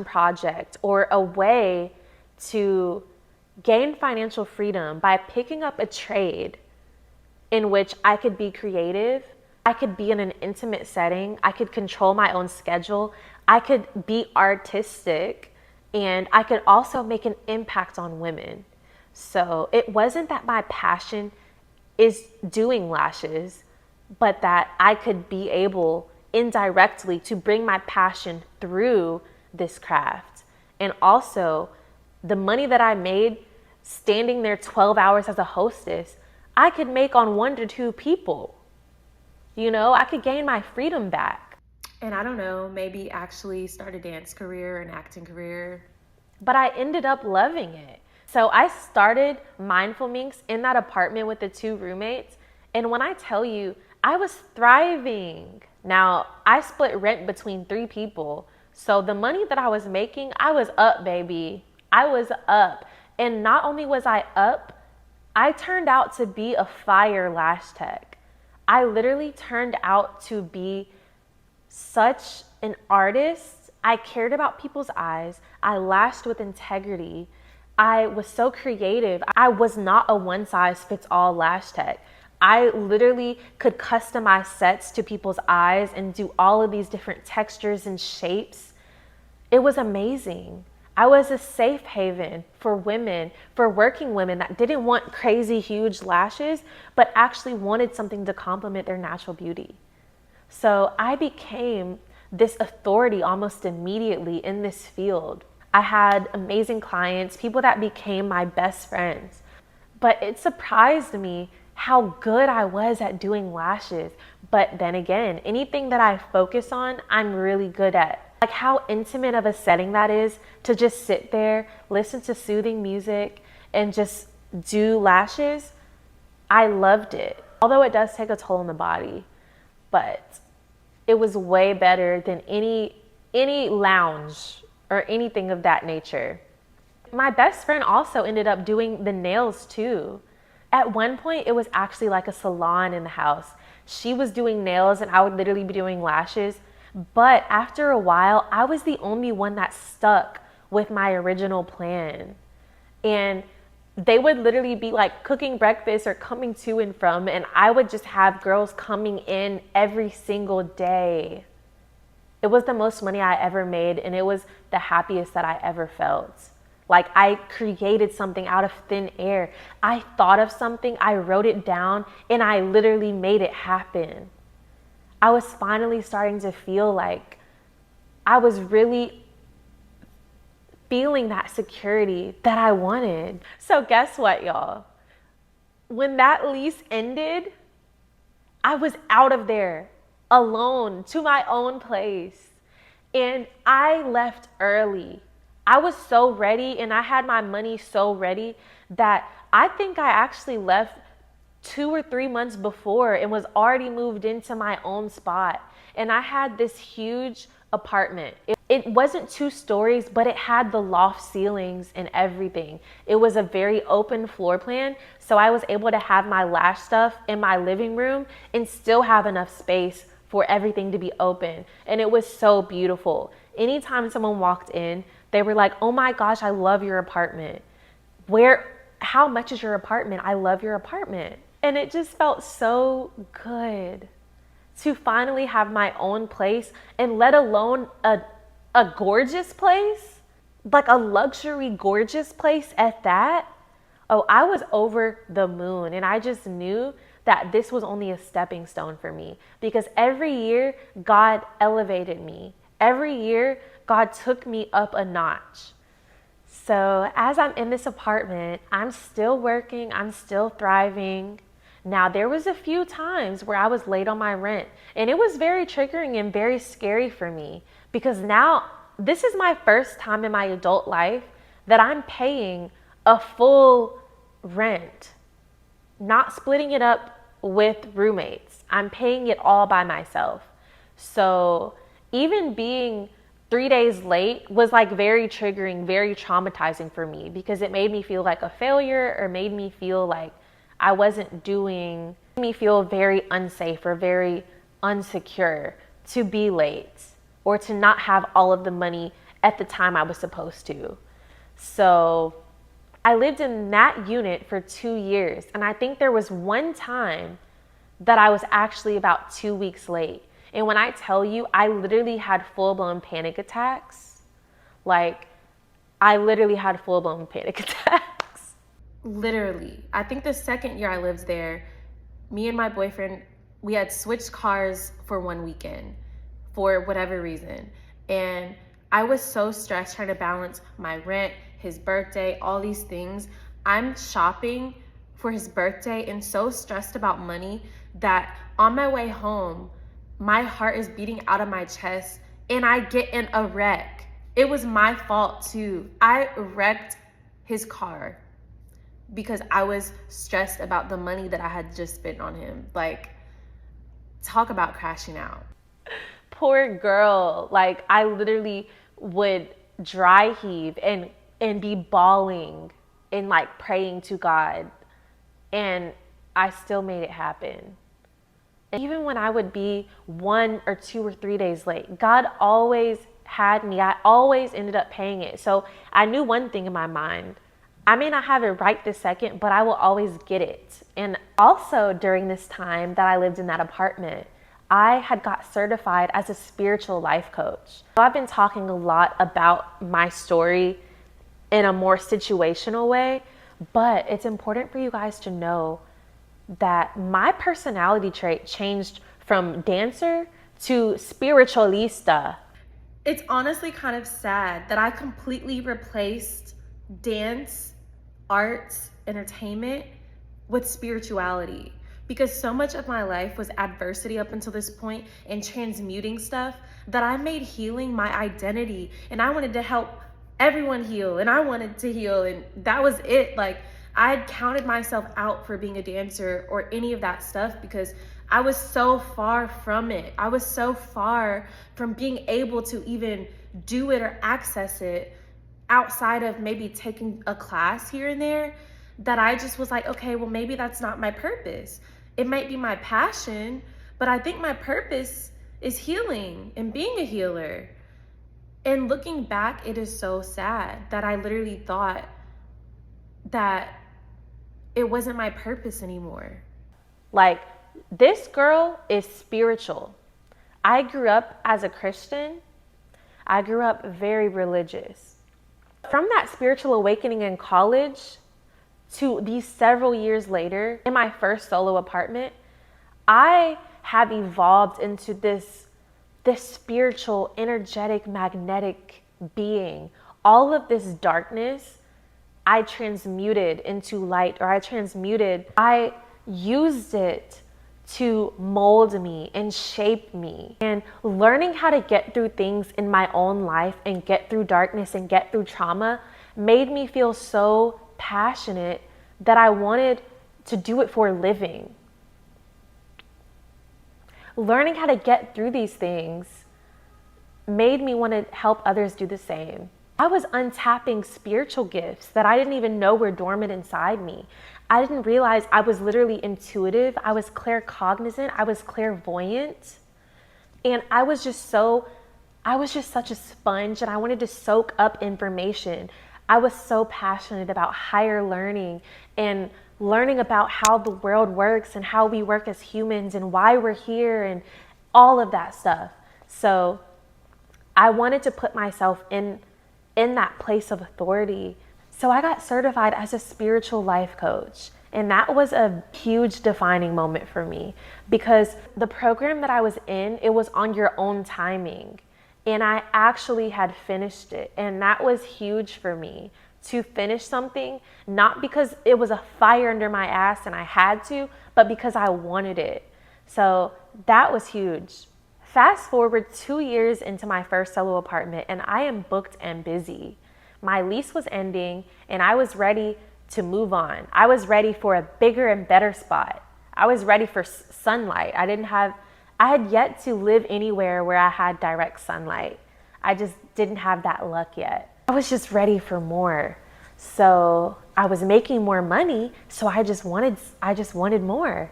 project or a way to gain financial freedom by picking up a trade in which I could be creative, I could be in an intimate setting, I could control my own schedule, I could be artistic, and I could also make an impact on women. So it wasn't that my passion is doing lashes, but that I could be able indirectly to bring my passion through this craft. And also, the money that I made standing there 12 hours as a hostess, I could make on 1 to 2 people. You know, I could gain my freedom back. And I don't know, maybe actually start a dance career, an acting career. But I ended up loving it. So I started Mindful Minx in that apartment with the 2 roommates. And when I tell you, I was thriving. Now, I split rent between 3 people. So the money that I was making, I was up, baby. I was up. And not only was I up, I turned out to be a fire lash tech. I literally turned out to be such an artist. I cared about people's eyes. I lashed with integrity. I was so creative. I was not a one-size-fits-all lash tech. I literally could customize sets to people's eyes and do all of these different textures and shapes. It was amazing. I was a safe haven for women, for working women that didn't want crazy huge lashes, but actually wanted something to complement their natural beauty. So I became this authority almost immediately in this field. I had amazing clients, people that became my best friends. But it surprised me how good I was at doing lashes. But then again, anything that I focus on, I'm really good at. Like how intimate of a setting that is to just sit there, listen to soothing music, and just do lashes. I loved it. Although it does take a toll on the body, but it was way better than any lounge or anything of that nature. My best friend also ended up doing the nails too. At one point, it was actually like a salon in the house. She was doing nails and I would literally be doing lashes. But after a while, I was the only one that stuck with my original plan. And they would literally be like cooking breakfast or coming to and from, and I would just have girls coming in every single day. It was the most money I ever made, and it was the happiest that I ever felt. Like I created something out of thin air. I thought of something, I wrote it down, and I literally made it happen. I was finally starting to feel like I was really feeling that security that I wanted. So guess what, y'all? When that lease ended, I was out of there alone to my own place. And I left early. I was so ready and I had my money so ready that I think I actually left 2 or 3 months before and was already moved into my own spot. And I had this huge apartment. It wasn't 2 stories, but it had the loft ceilings and everything. It was a very open floor plan, so I was able to have my lash stuff in my living room and still have enough space for everything to be open. And it was so beautiful. Anytime someone walked in, they were like, "Oh my gosh, I love your apartment. How much is your apartment? I love your apartment." And it just felt so good to finally have my own place, and let alone a gorgeous place, like a luxury gorgeous place at that. Oh, I was over the moon, and I just knew that this was only a stepping stone for me, because every year God elevated me. Every year God took me up a notch. So as I'm in this apartment, I'm still working, I'm still thriving. Now, there was a few times where I was late on my rent, and it was very triggering and very scary for me, because now this is my first time in my adult life that I'm paying a full rent, not splitting it up with roommates. I'm paying it all by myself. So even being 3 days late was like very triggering, very traumatizing for me, because it made me feel like a failure, or made me feel like I wasn't doing, made me feel very unsafe or very unsecure to be late, or to not have all of the money at the time I was supposed to. So I lived in that unit for 2 years. And I think there was one time that I was actually about 2 weeks late. And when I tell you, I literally had full-blown panic attacks. Like, I literally had full-blown panic attacks. Literally. I think the second year I lived there, me and my boyfriend, we had switched cars for one weekend for whatever reason. And I was so stressed trying to balance my rent, his birthday, all these things. I'm shopping for his birthday and so stressed about money that on my way home, my heart is beating out of my chest and I get in a wreck. It was my fault too. I wrecked his car because I was stressed about the money that I had just spent on him. Like, talk about crashing out. Poor girl. Like, I literally would dry heave and be bawling and like praying to God. And I still made it happen. And even when I would be 1 or 2 or 3 days late, God always had me. I always ended up paying it. So I knew one thing in my mind. I may not have it right this second, but I will always get it. And also during this time that I lived in that apartment, I had got certified as a spiritual life coach. So I've been talking a lot about my story in a more situational way, but it's important for you guys to know that my personality trait changed from dancer to spiritualista. It's honestly kind of sad that I completely replaced dance, arts, entertainment with spirituality, because so much of my life was adversity up until this point and transmuting stuff that I made healing my identity, and I wanted to help everyone heal, and I wanted to heal, and that was it. Like, I had counted myself out for being a dancer or any of that stuff because I was so far from it. I was so far from being able to even do it or access it outside of maybe taking a class here and there, that I just was like, okay, well, maybe that's not my purpose. It might be my passion, but I think my purpose is healing and being a healer. And looking back, it is so sad that I literally thought that it wasn't my purpose anymore. Like, this girl is spiritual. I grew up as a Christian. I grew up very religious. From that spiritual awakening in college to these several years later in my first solo apartment, I have evolved into this spiritual, energetic, magnetic being. All of this darkness, I transmuted into light, or I used it to mold me and shape me. And learning how to get through things in my own life and get through darkness and get through trauma made me feel so passionate that I wanted to do it for a living. Learning how to get through these things made me want to help others do the same. I was untapping spiritual gifts that I didn't even know were dormant inside me. I didn't realize I was literally intuitive. I was claircognizant. I was clairvoyant. And I was just such a sponge, and I wanted to soak up information. I was so passionate about higher learning and learning about how the world works and how we work as humans and why we're here and all of that stuff. So I wanted to put myself in that place of authority. So I got certified as a spiritual life coach. And that was a huge defining moment for me, because the program that I was in, it was on your own timing. And I actually had finished it. And that was huge for me, to finish something, not because it was a fire under my ass and I had to, but because I wanted it. So that was huge. Fast forward 2 years into my first solo apartment, and I am booked and busy. My lease was ending and I was ready to move on. I was ready for a bigger and better spot. I was ready for sunlight. I had yet to live anywhere where I had direct sunlight. I just didn't have that luck yet. I was just ready for more. So I was making more money, so I just wanted more.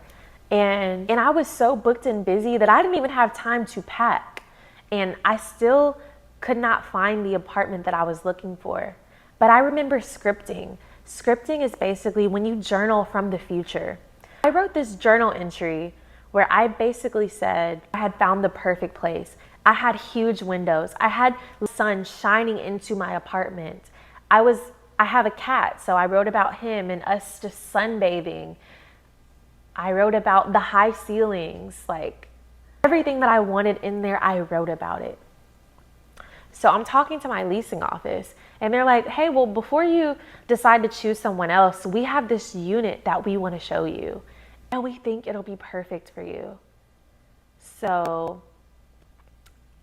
And I was so booked and busy that I didn't even have time to pack. And I still could not find the apartment that I was looking for. But I remember scripting. Scripting is basically when you journal from the future. I wrote this journal entry where I basically said I had found the perfect place. I had huge windows. I had sun shining into my apartment. I have a cat, so I wrote about him and us just sunbathing. I wrote about the high ceilings, like everything that I wanted in there, I wrote about it. So I'm talking to my leasing office and they're like, hey, well, before you decide to choose someone else, we have this unit that we want to show you and we think it'll be perfect for you. So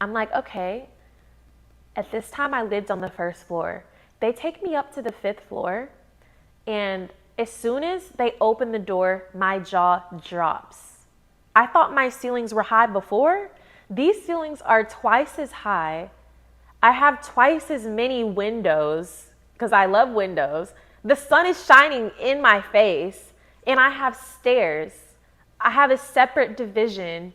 I'm like, okay. At this time I lived on the first floor. They take me up to the 5th floor, and as soon as they open the door, my jaw drops. I thought my ceilings were high before. These ceilings are twice as high. I have twice as many windows because I love windows. The sun is shining in my face, and I have stairs. I have a separate division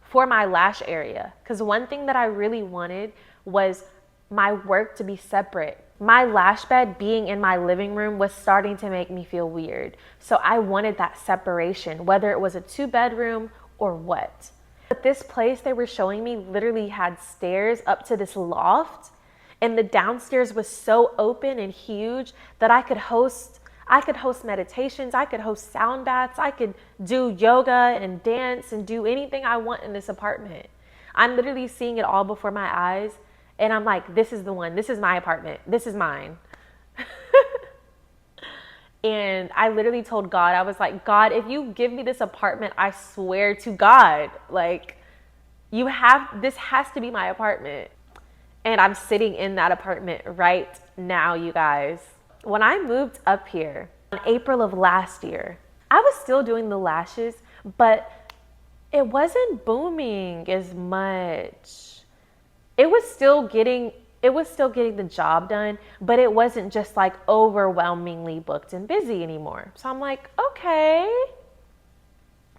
for my lash area because one thing that I really wanted was my work to be separate. My lash bed being in my living room was starting to make me feel weird. So I wanted that separation, whether it was a 2-bedroom or what. But this place they were showing me literally had stairs up to this loft, and the downstairs was so open and huge that I could host meditations, I could host sound baths, I could do yoga and dance and do anything I want in this apartment. I'm literally seeing it all before my eyes. And I'm like, this is the one. This is my apartment. This is mine. And I literally told God, I was like, God, if you give me this apartment, I swear to God, like, this has to be my apartment. And I'm sitting in that apartment right now, you guys. When I moved up here in April of last year, I was still doing the lashes, but it wasn't booming as much. It was still getting the job done, but it wasn't just like overwhelmingly booked and busy anymore. So I'm like, okay.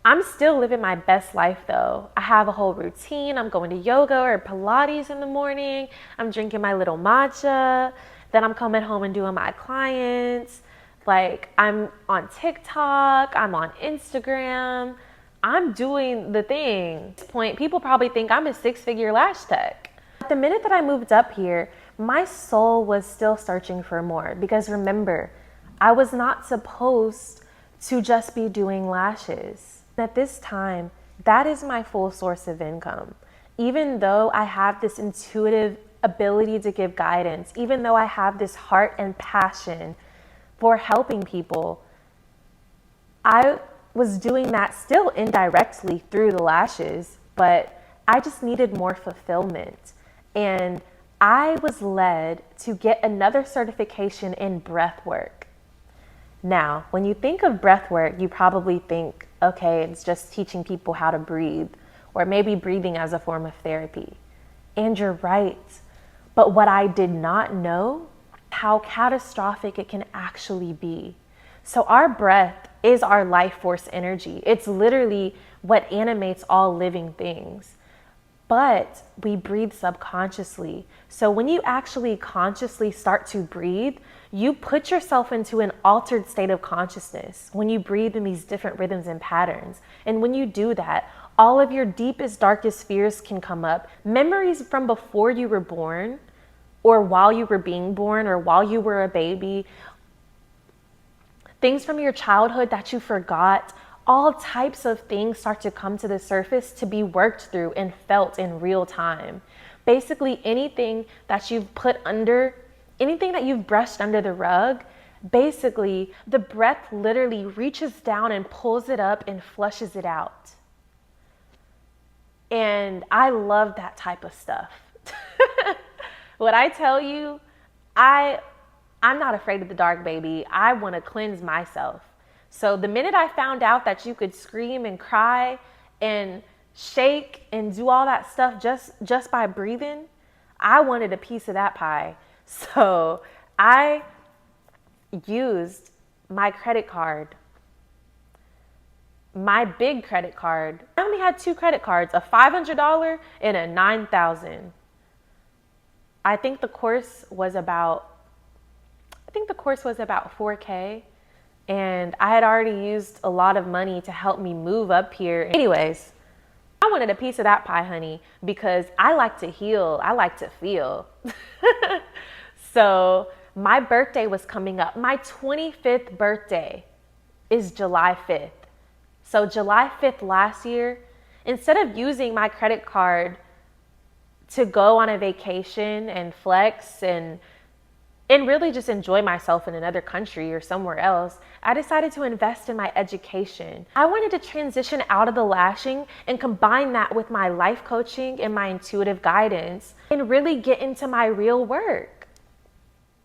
I'm still living my best life though. I have a whole routine. I'm going to yoga or Pilates in the morning. I'm drinking my little matcha. Then I'm coming home and doing my clients. Like, I'm on TikTok. I'm on Instagram. I'm doing the thing. At this point, people probably think I'm a 6-figure lash tech. The minute that I moved up here, my soul was still searching for more because remember, I was not supposed to just be doing lashes. At this time, that is my full source of income. Even though I have this intuitive ability to give guidance, even though I have this heart and passion for helping people, I was doing that still indirectly through the lashes, but I just needed more fulfillment. And I was led to get another certification in breath work. Now, when you think of breath work, you probably think, okay, it's just teaching people how to breathe, or maybe breathing as a form of therapy. And you're right. But what I did not know, how catastrophic it can actually be. So our breath is our life force energy. It's literally what animates all living things. But we breathe subconsciously. So when you actually consciously start to breathe, you put yourself into an altered state of consciousness when you breathe in these different rhythms and patterns. And when you do that, all of your deepest, darkest fears can come up. Memories from before you were born, or while you were being born, or while you were a baby, things from your childhood that you forgot, all types of things start to come to the surface to be worked through and felt in real time. Basically, anything that you've anything that you've brushed under the rug, basically the breath literally reaches down and pulls it up and flushes it out. And I love that type of stuff. What I tell you, I'm not afraid of the dark, baby. I want to cleanse myself. So the minute I found out that you could scream and cry and shake and do all that stuff just by breathing, I wanted a piece of that pie. So I used my credit card, my big credit card. I only had 2 credit cards, a $500 and a $9,000. I think the course was about, $4K. And I had already used a lot of money to help me move up here. Anyways, I wanted a piece of that pie, honey, because I like to heal. I like to feel. So my birthday was coming up. My 25th birthday is July 5th. So July 5th last year, instead of using my credit card to go on a vacation and flex and really just enjoy myself in another country or somewhere else, I decided to invest in my education. I wanted to transition out of the lashing and combine that with my life coaching and my intuitive guidance and really get into my real work.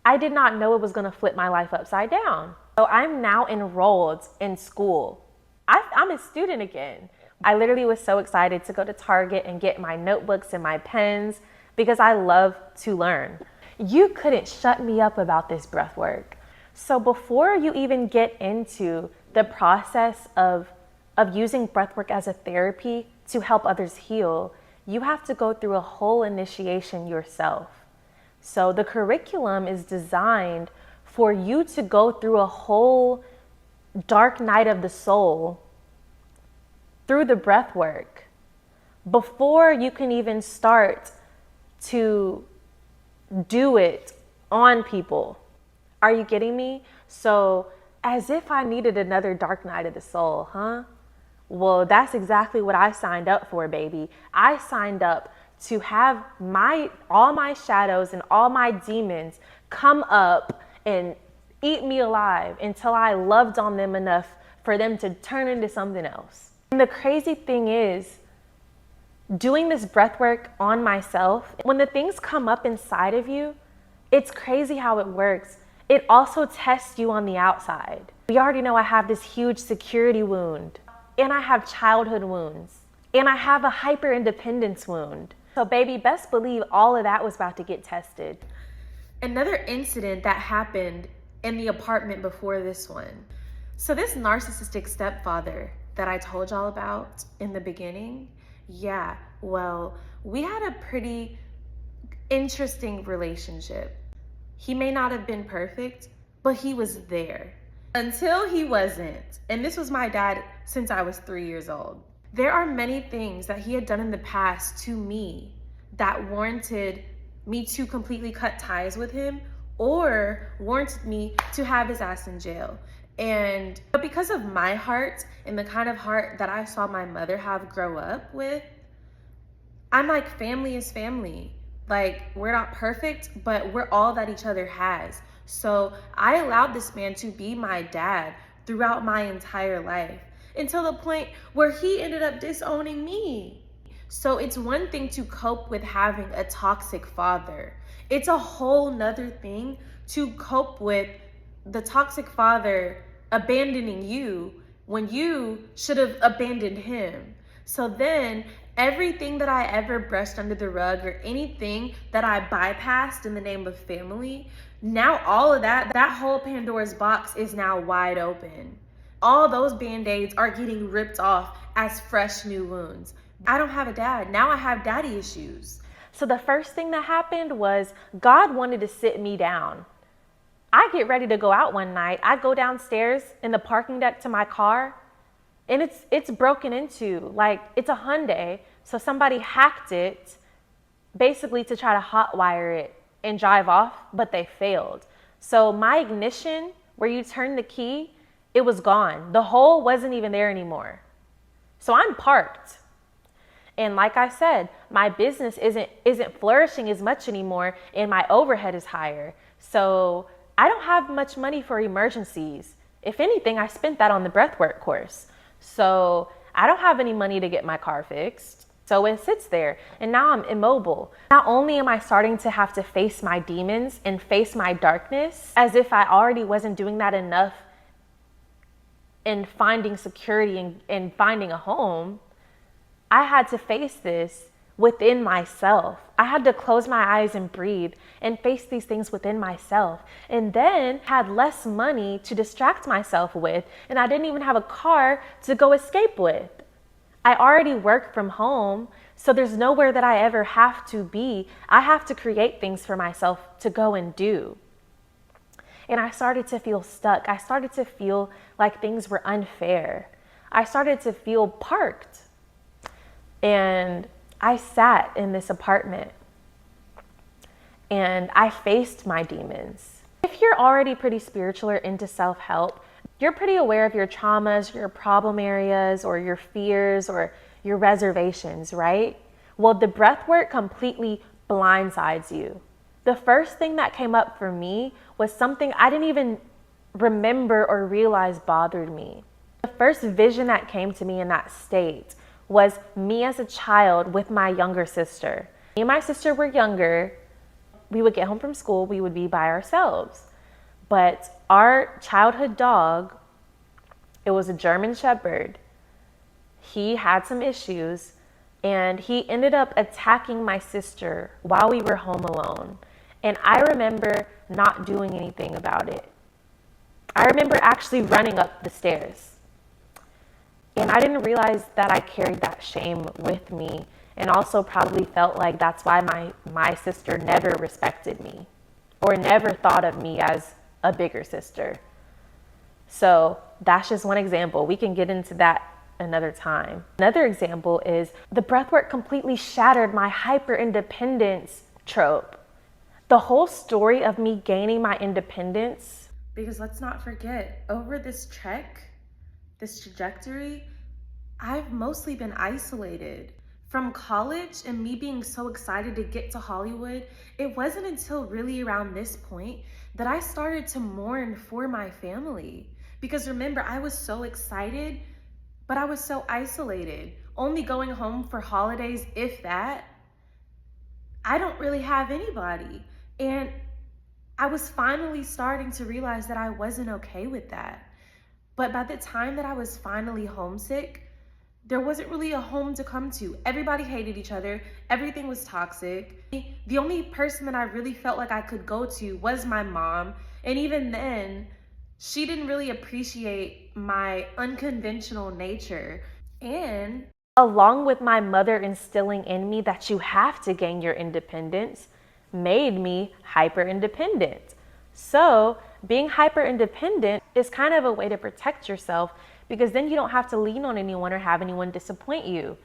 I did not know it was gonna flip my life upside down. So I'm now enrolled in school. I'm a student again. I literally was so excited to go to Target and get my notebooks and my pens because I love to learn. You couldn't shut me up about this breath work. So before you even get into the process of using breath work as a therapy to help others heal, you have to go through a whole initiation yourself. So the curriculum is designed for you to go through a whole dark night of the soul through the breath work before you can even start to do it on people. Are you getting me? So as if I needed another dark night of the soul, huh? Well, that's exactly what I signed up for, baby. I signed up to have all my shadows and all my demons come up and eat me alive until I loved on them enough for them to turn into something else. And the crazy thing is, doing this breath work on myself, when the things come up inside of you, it's crazy how it works. It also tests you on the outside. We already know I have this huge security wound, and I have childhood wounds, and I have a hyper independence wound. So baby, best believe all of that was about to get tested. Another incident that happened in the apartment before this one. So this narcissistic stepfather that I told y'all about in the beginning, yeah, well, we had a pretty interesting relationship. He may not have been perfect, but he was there until he wasn't. And this was my dad since I was 3 years old. There are many things that he had done in the past to me that warranted me to completely cut ties with him or warranted me to have his ass in jail. But because of my heart and the kind of heart that I saw my mother have grow up with, I'm like, family is family. Like, we're not perfect, but we're all that each other has. So I allowed this man to be my dad throughout my entire life until the point where he ended up disowning me. So it's one thing to cope with having a toxic father. It's a whole nother thing to cope with the toxic father abandoning you when you should have abandoned him. So then everything that I ever brushed under the rug or anything that I bypassed in the name of family, now all of that whole Pandora's box is now wide open. All those Band-Aids are getting ripped off as fresh new wounds. I don't have a dad. Now I have daddy issues. So the first thing that happened was God wanted to sit me down. I get ready to go out one night. I go downstairs in the parking deck to my car, and it's broken into. Like, it's a Hyundai, so somebody hacked it basically to try to hotwire it and drive off, but they failed. So my ignition, where you turn the key, it was gone. The hole wasn't even there anymore. So I'm parked. And like I said, my business isn't flourishing as much anymore, and my overhead is higher. So I don't have much money for emergencies. If anything, I spent that on the breathwork course. So I don't have any money to get my car fixed. So it sits there, and now I'm immobile. Not only am I starting to have to face my demons and face my darkness, as if I already wasn't doing that enough in finding security and finding a home, I had to face this within myself. I had to close my eyes and breathe and face these things within myself. And then had less money to distract myself with, and I didn't even have a car to go escape with. I already work from home, So there's nowhere that I ever have to be. I have to create things for myself to go and do. And I started to feel stuck. I started to feel like things were unfair. I started to feel parked. And I sat in this apartment and I faced my demons. If you're already pretty spiritual or into self-help, you're pretty aware of your traumas, your problem areas, or your fears, or your reservations, right? Well, the breath work completely blindsides you. The first thing that came up for me was something I didn't even remember or realize bothered me. The first vision that came to me in that state was me as a child with my younger sister. Me and my sister were younger. We would get home from school, we would be by ourselves. But our childhood dog, it was a German Shepherd. He had some issues and he ended up attacking my sister while we were home alone. And I remember not doing anything about it. I remember actually running up the stairs. And I didn't realize that I carried that shame with me, and also probably felt like that's why my sister never respected me or never thought of me as a bigger sister. So that's just one example. We can get into that another time. Another example is the breathwork completely shattered my hyper independence trope. The whole story of me gaining my independence, because let's not forget, over this trek, this trajectory, I've mostly been isolated. From college and me being so excited to get to Hollywood, it wasn't until really around this point that I started to mourn for my family. Because remember, I was so excited, but I was so isolated. Only going home for holidays, if that. I don't really have anybody. And I was finally starting to realize that I wasn't okay with that. But by the time that I was finally homesick, there wasn't really a home to come to. Everybody hated each other. Everything was toxic. The only person that I really felt like I could go to was my mom. And even then, she didn't really appreciate my unconventional nature. And along with my mother instilling in me that you have to gain your independence, made me hyper independent. So being hyper independent is kind of a way to protect yourself, because then you don't have to lean on anyone or have anyone disappoint you.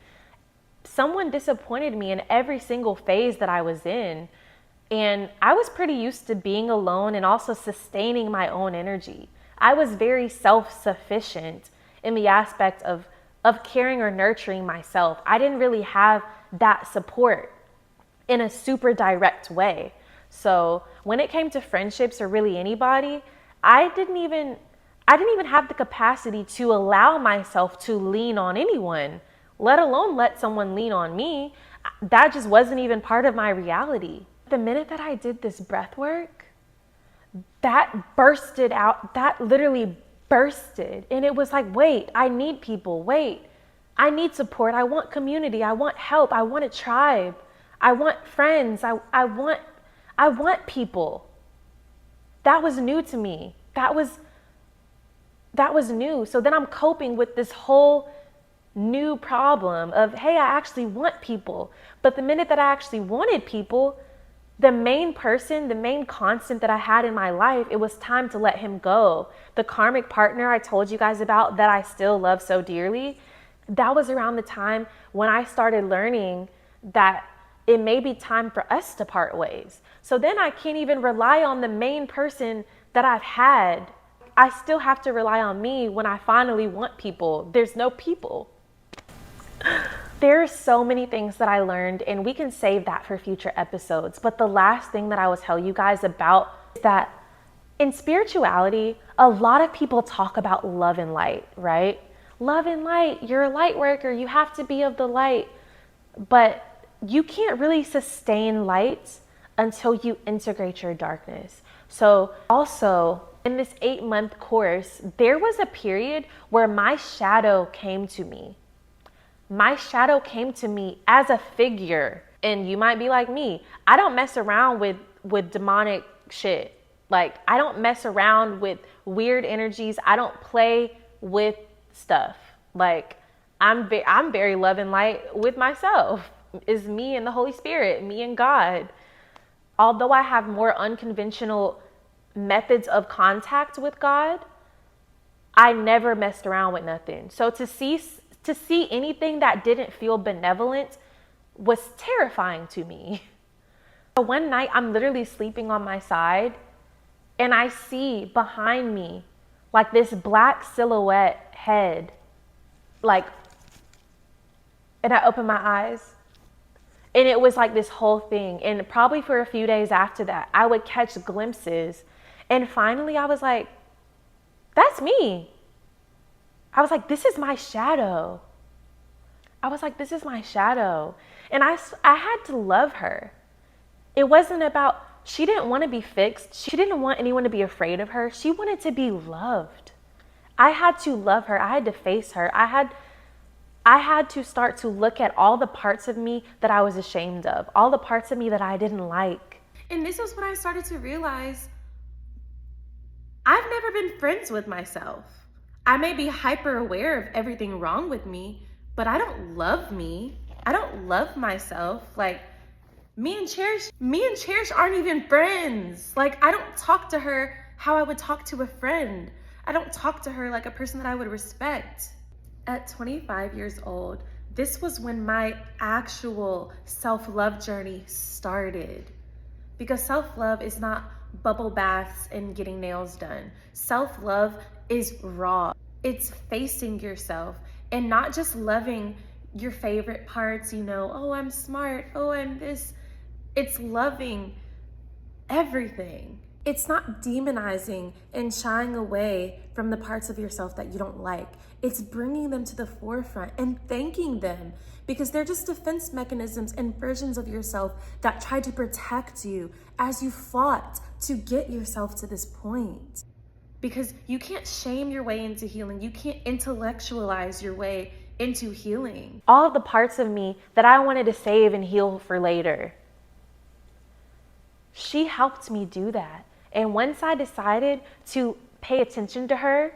Someone disappointed me in every single phase that I was in. And I was pretty used to being alone and also sustaining my own energy. I was very self-sufficient in the aspect of caring or nurturing myself. I didn't really have that support in a super direct way. So when it came to friendships or really anybody, I didn't even have the capacity to allow myself to lean on anyone, let alone let someone lean on me. That just wasn't even part of my reality. The minute that I did this breath work, that bursted out, that literally bursted. And it was like, wait, I need people. Wait, I need support. I want community. I want help. I want a tribe. I want friends. I want people. That was new to me. That was new. So then I'm coping with this whole new problem of, hey, I actually want people. But the minute that I actually wanted people, the main person, the main constant that I had in my life, it was time to let him go. The karmic partner I told you guys about that I still love so dearly, that was around the time when I started learning that it may be time for us to part ways. So then I can't even rely on the main person that I've had. I still have to rely on me when I finally want people. There's no people. There's so many things that I learned, and we can save that for future episodes. But the last thing that I will tell you guys about is that in spirituality, a lot of people talk about love and light, right? Love and light, you're a light worker, you have to be of the light. But you can't really sustain light until you integrate your darkness. So also, in this 8-month course, there was a period where my shadow came to me. My shadow came to me as a figure. And you might be like me. I don't mess around with demonic shit. Like, I don't mess around with weird energies. I don't play with stuff. Like, I'm very love and light with myself. is me and the Holy Spirit, me and God. Although I have more unconventional methods of contact with God, I never messed around with nothing. So to see anything that didn't feel benevolent was terrifying to me. So one night I'm literally sleeping on my side and I see behind me like this black silhouette head, like, and I open my eyes and it was like this whole thing. And probably for a few days after that, I would catch glimpses. And finally I was like, that's me. I was like, this is my shadow. I was like, this is my shadow. And I had to love her. It wasn't about, she didn't want to be fixed. She didn't want anyone to be afraid of her. She wanted to be loved. I had to love her. I had to face her. I had to start to look at all the parts of me that I was ashamed of, all the parts of me that I didn't like. And this was when I started to realize I've never been friends with myself. I may be hyper aware of everything wrong with me, but I don't love me. I don't love myself. Like, me and Cherish aren't even friends. Like, I don't talk to her how I would talk to a friend. I don't talk to her like a person that I would respect. At 25 years old, this was when my actual self-love journey started. Because self-love is not bubble baths and getting nails done. Self-love is raw. It's facing yourself and not just loving your favorite parts, oh, I'm smart, oh, I'm this. It's loving everything. It's not demonizing and shying away from the parts of yourself that you don't like. It's bringing them to the forefront and thanking them, because they're just defense mechanisms and versions of yourself that try to protect you as you fought to get yourself to this point. Because you can't shame your way into healing. You can't intellectualize your way into healing. All of the parts of me that I wanted to save and heal for later, she helped me do that. And once I decided to pay attention to her,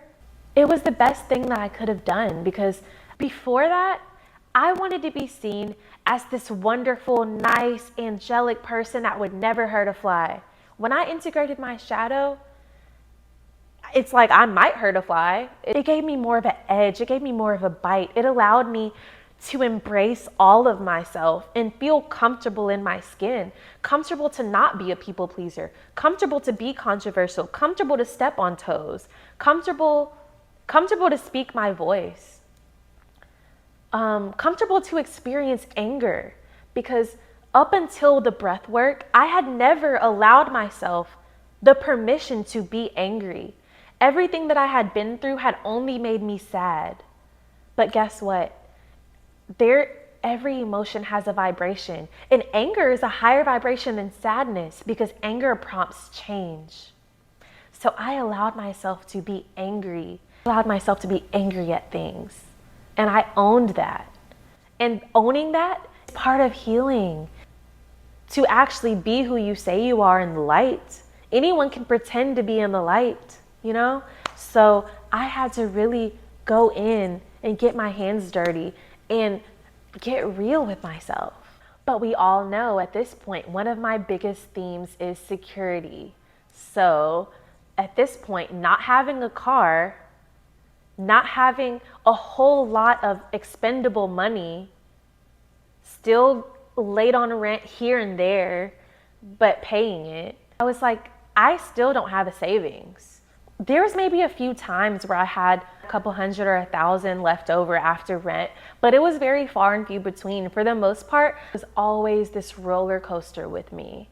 it was the best thing that I could have done, because before that, I wanted to be seen as this wonderful, nice, angelic person that would never hurt a fly. When I integrated my shadow, it's like I might hurt a fly. It gave me more of an edge. It gave me more of a bite. It allowed me to embrace all of myself and feel comfortable in my skin, comfortable to not be a people pleaser, comfortable to be controversial, comfortable to step on toes, comfortable to speak my voice, comfortable to experience anger. Because up until the breath work, I had never allowed myself the permission to be angry. Everything that I had been through had only made me sad. But guess what? Every emotion has a vibration, and anger is a higher vibration than sadness, because anger prompts change. So I allowed myself to be angry, at things, and I owned that. And owning that is part of healing. To actually be who you say you are in the light. Anyone can pretend to be in the light, So I had to really go in and get my hands dirty and get real with myself. But we all know at this point, one of my biggest themes is security. So at this point, not having a car, not having a whole lot of expendable money, still late on rent here and there, but paying it, I was like, I still don't have a savings. There was maybe a few times where I had a couple hundred or 1,000 left over after rent, but it was very far and few between. For the most part, it was always this roller coaster with me.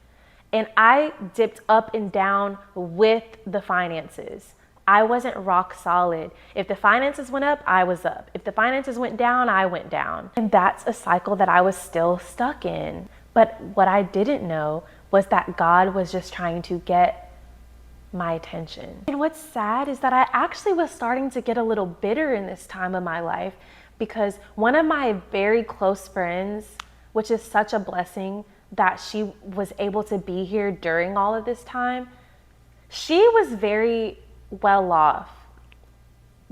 And I dipped up and down with the finances. I wasn't rock solid. If the finances went up, I was up. If the finances went down, I went down. And that's a cycle that I was still stuck in. But what I didn't know was that God was just trying to get my attention. And what's sad is that I actually was starting to get a little bitter in this time of my life, because one of my very close friends, which is such a blessing that she was able to be here during all of this time, she was very well off.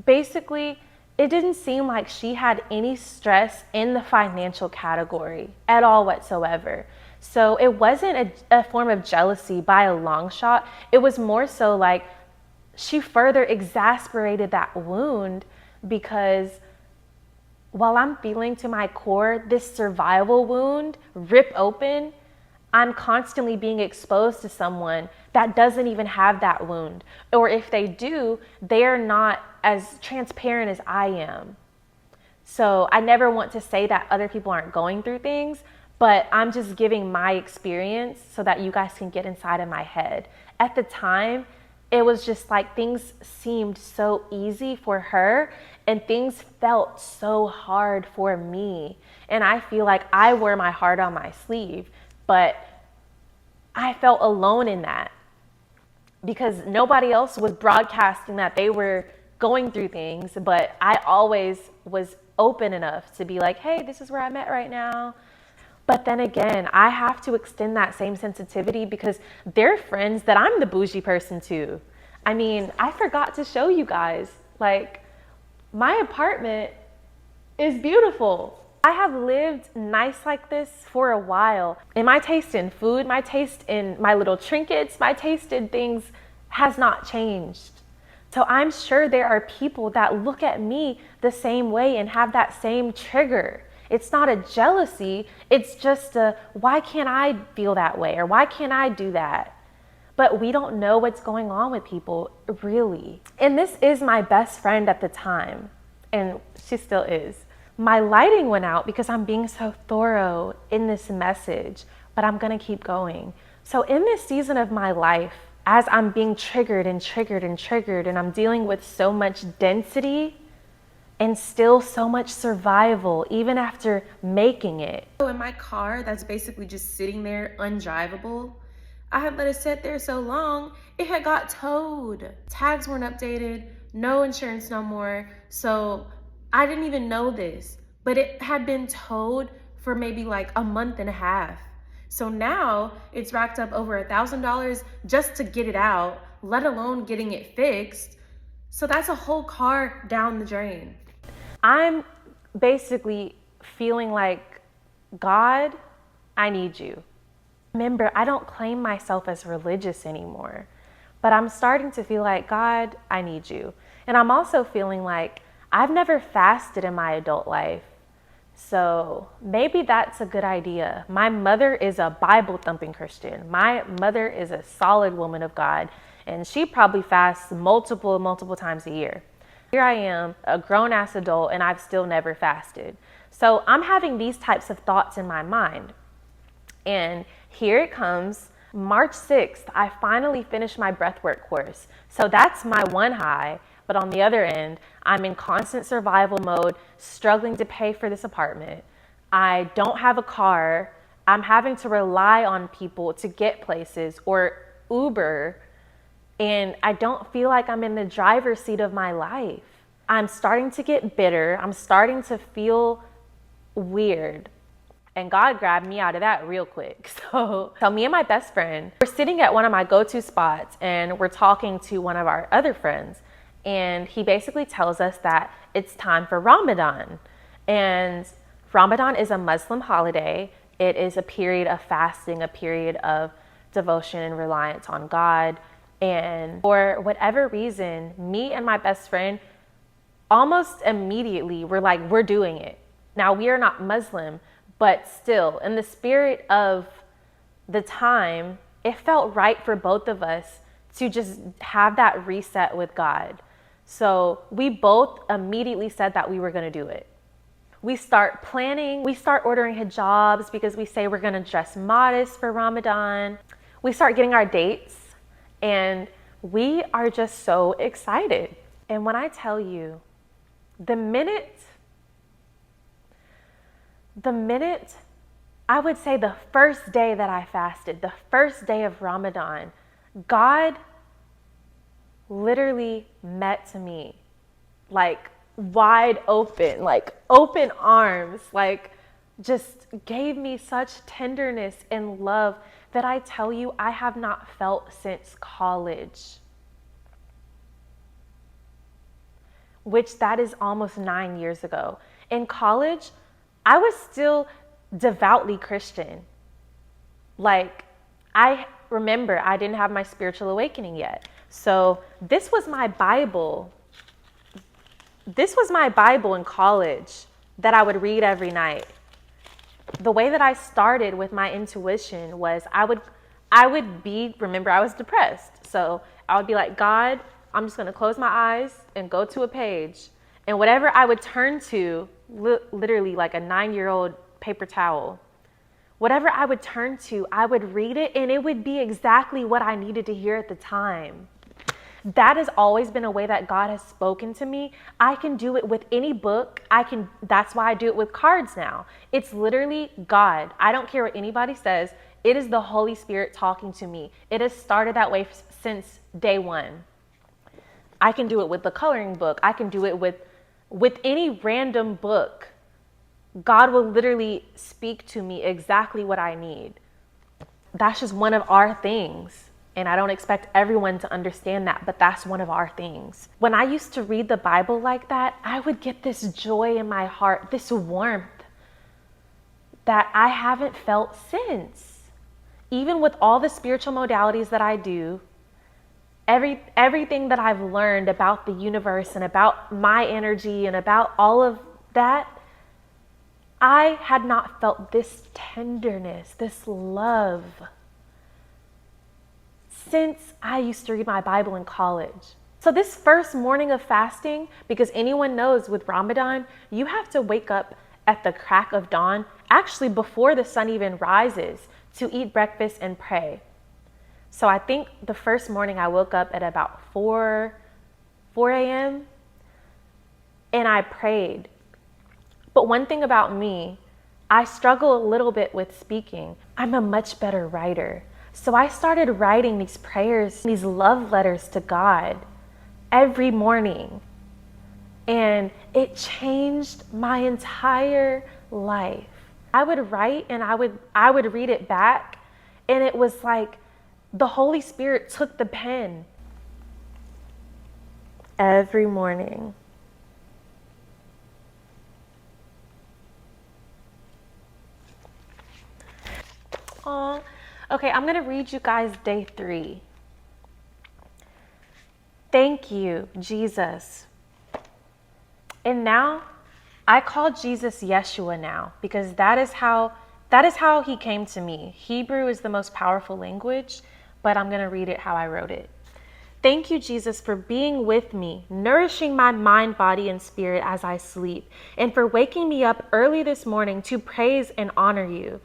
Basically, it didn't seem like she had any stress in the financial category at all whatsoever. So it wasn't a form of jealousy by a long shot. It was more so like she further exasperated that wound, because while I'm feeling to my core this survival wound rip open, I'm constantly being exposed to someone that doesn't even have that wound. Or if they do, they're not as transparent as I am. So I never want to say that other people aren't going through things, but I'm just giving my experience so that you guys can get inside of my head. At the time, it was just like things seemed so easy for her and things felt so hard for me. And I feel like I wear my heart on my sleeve, but I felt alone in that because nobody else was broadcasting that they were going through things, but I always was open enough to be like, hey, this is where I'm at right now. But then again, I have to extend that same sensitivity because they're friends that I'm the bougie person to. I mean, I forgot to show you guys, like, my apartment is beautiful. I have lived nice like this for a while. And my taste in food, my taste in my little trinkets, my taste in things has not changed. So I'm sure there are people that look at me the same way and have that same trigger. It's not a jealousy, it's just a, why can't I feel that way? Or why can't I do that? But we don't know what's going on with people, really. And this is my best friend at the time, and she still is. My lighting went out because I'm being so thorough in this message, but I'm gonna keep going. So in this season of my life, as I'm being triggered and triggered and triggered, and I'm dealing with so much density and still so much survival, even after making it. So in my car, that's basically just sitting there undrivable, I had let it sit there so long, it had got towed. Tags weren't updated, no insurance no more. So I didn't even know this, but it had been towed for maybe like a month and a half. So now it's racked up over $1,000 just to get it out, let alone getting it fixed. So that's a whole car down the drain. I'm basically feeling like, God, I need you. Remember, I don't claim myself as religious anymore, but I'm starting to feel like, God, I need you. And I'm also feeling like I've never fasted in my adult life. So maybe that's a good idea. My mother is a Bible thumping Christian. My mother is a solid woman of God, and she probably fasts multiple times a year. Here I am, a grown ass adult, and I've still never fasted. So I'm having these types of thoughts in my mind. And here it comes, March 6th, I finally finished my breathwork course. So that's my one high. But on the other end, I'm in constant survival mode, struggling to pay for this apartment. I don't have a car. I'm having to rely on people to get places or Uber. And I don't feel like I'm in the driver's seat of my life. I'm starting to get bitter. I'm starting to feel weird. And God grabbed me out of that real quick. So me and my best friend, we're sitting at one of my go-to spots and we're talking to one of our other friends. And he basically tells us that it's time for Ramadan. And Ramadan is a Muslim holiday. It is a period of fasting, a period of devotion and reliance on God. And for whatever reason, me and my best friend almost immediately were like, we're doing it. Now, we are not Muslim, but still, in the spirit of the time, it felt right for both of us to just have that reset with God. So we both immediately said that we were going to do it. We start planning, we start ordering hijabs because we say we're going to dress modest for Ramadan. We start getting our dates and we are just so excited. And when I tell you, the minute, I would say the first day that I fasted, the first day of Ramadan, God literally met to me like wide open, like open arms, like just gave me such tenderness and love that I tell you I have not felt since college. which that is almost 9 years ago. In college, I was still devoutly Christian. Like, I remember I didn't have my spiritual awakening yet. So this was my Bible. This was my Bible in college that I would read every night. The way that I started with my intuition was remember I was depressed. So I would be like, God, I'm just going to close my eyes and go to a page. And whatever I would turn to, literally like a 9-year-old paper towel, whatever I would turn to, I would read it and it would be exactly what I needed to hear at the time. That has always been a way that God has spoken to me. I can do it with any book. That's why I do it with cards now. It's literally God. I don't care what anybody says. It is the Holy Spirit talking to me. It has started that way since day one. I can do it with the coloring book. I can do it with any random book. God will literally speak to me exactly what I need. That's just one of our things. And I don't expect everyone to understand that, but that's one of our things. When I used to read the Bible like that, I would get this joy in my heart, this warmth that I haven't felt since. Even with all the spiritual modalities that I do, everything that I've learned about the universe and about my energy and about all of that, I had not felt this tenderness, this love, since I used to read my Bible in college. So this first morning of fasting, because anyone knows with Ramadan, you have to wake up at the crack of dawn, actually before the sun even rises, to eat breakfast and pray. So I think the first morning I woke up at about 4 a.m. and I prayed. But one thing about me, I struggle a little bit with speaking. I'm a much better writer. So I started writing these prayers, these love letters to God every morning. And it changed my entire life. I would write and I would read it back, and it was like the Holy Spirit took the pen every morning. Oh, okay, I'm gonna read you guys day 3. Thank you, Jesus. And now I call Jesus Yeshua now, because that is how he came to me. Hebrew is the most powerful language, but I'm gonna read it how I wrote it. Thank you, Jesus, for being with me, nourishing my mind, body, and spirit as I sleep, and for waking me up early this morning to praise and honor you.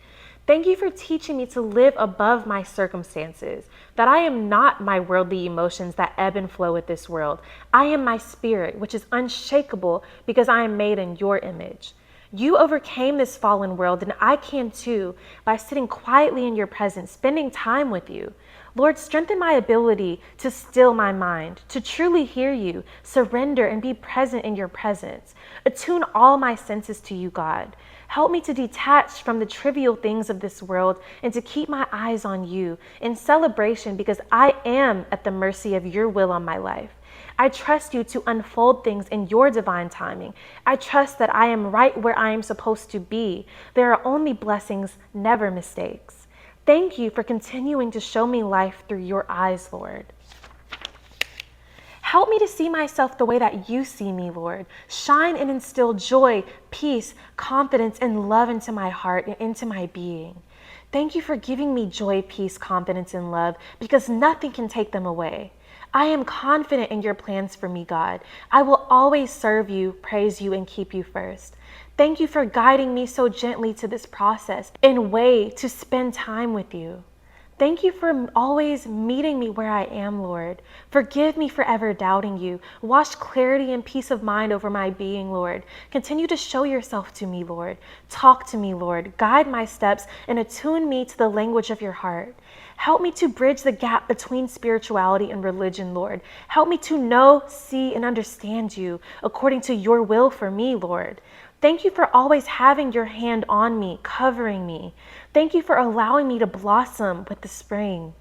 Thank you for teaching me to live above my circumstances, that I am not my worldly emotions that ebb and flow with this world. I am my spirit, which is unshakable because I am made in your image. You overcame this fallen world, and I can too, by sitting quietly in your presence, spending time with you. Lord, strengthen my ability to still my mind, to truly hear you, surrender, and be present in your presence. Attune all my senses to you, God. Help me to detach from the trivial things of this world and to keep my eyes on you in celebration, because I am at the mercy of your will on my life. I trust you to unfold things in your divine timing. I trust that I am right where I am supposed to be. There are only blessings, never mistakes. Thank you for continuing to show me life through your eyes, Lord. Help me to see myself the way that you see me, Lord. Shine and instill joy, peace, confidence, and love into my heart and into my being. Thank you for giving me joy, peace, confidence, and love, because nothing can take them away. I am confident in your plans for me, God. I will always serve you, praise you, and keep you first. Thank you for guiding me so gently to this process and way to spend time with you. Thank you for always meeting me where I am, Lord. Forgive me for ever doubting you. Wash clarity and peace of mind over my being, Lord. Continue to show yourself to me, Lord. Talk to me, Lord. Guide my steps and attune me to the language of your heart. Help me to bridge the gap between spirituality and religion, Lord. Help me to know, see, and understand you according to your will for me, Lord. Thank you for always having your hand on me, covering me. Thank you for allowing me to blossom with the spring.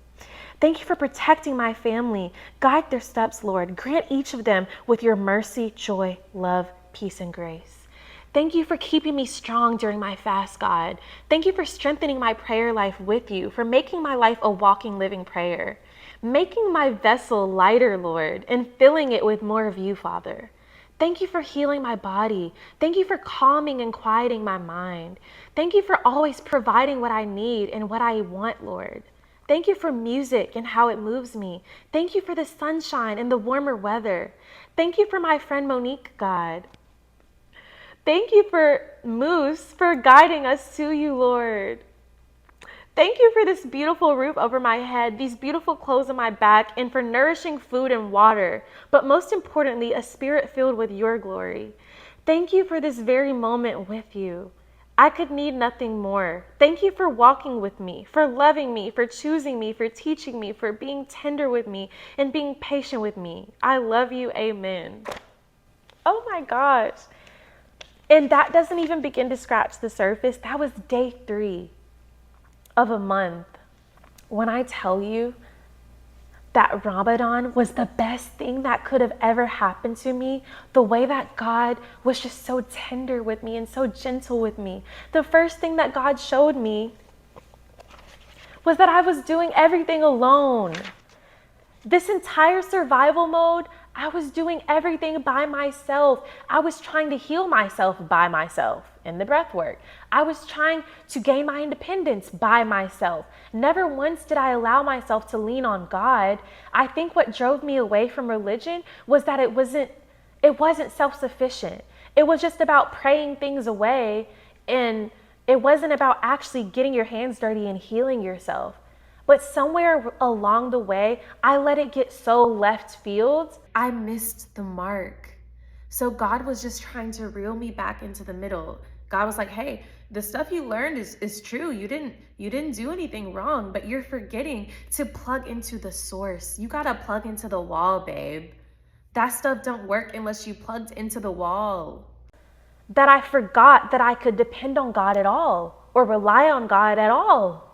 Thank you for protecting my family. Guide their steps, Lord. Grant each of them with your mercy, joy, love, peace, and grace. Thank you for keeping me strong during my fast, God. Thank you for strengthening my prayer life with you, for making my life a walking, living prayer, making my vessel lighter, Lord, and filling it with more of you, Father. Thank you for healing my body. Thank you for calming and quieting my mind. Thank you for always providing what I need and what I want, Lord. Thank you for music and how it moves me. Thank you for the sunshine and the warmer weather. Thank you for my friend Monique, God. Thank you for Moose for guiding us to you, Lord. Thank you for this beautiful roof over my head, these beautiful clothes on my back, and for nourishing food and water, but most importantly, a spirit filled with your glory. Thank you for this very moment with you. I could need nothing more. Thank you for walking with me, for loving me, for choosing me, for teaching me, for being tender with me, and being patient with me. I love you. Amen. Oh my gosh. And that doesn't even begin to scratch the surface. That was day 3 of a month. When I tell you that Ramadan was the best thing that could have ever happened to me, the way that God was just so tender with me and so gentle with me. The first thing that God showed me was that I was doing everything alone. This entire survival mode, I was doing everything by myself. I was trying to heal myself by myself in the breath work. I was trying to gain my independence by myself. Never once did I allow myself to lean on God. I think what drove me away from religion was that it wasn't self-sufficient. It was just about praying things away, and it wasn't about actually getting your hands dirty and healing yourself. But somewhere along the way, I let it get so left field, I missed the mark. So God was just trying to reel me back into the middle. God was like, hey, the stuff you learned is true. You didn't do anything wrong, but you're forgetting to plug into the source. You gotta plug into the wall, babe. That stuff don't work unless you plugged into the wall. That I forgot that I could depend on God at all or rely on God at all.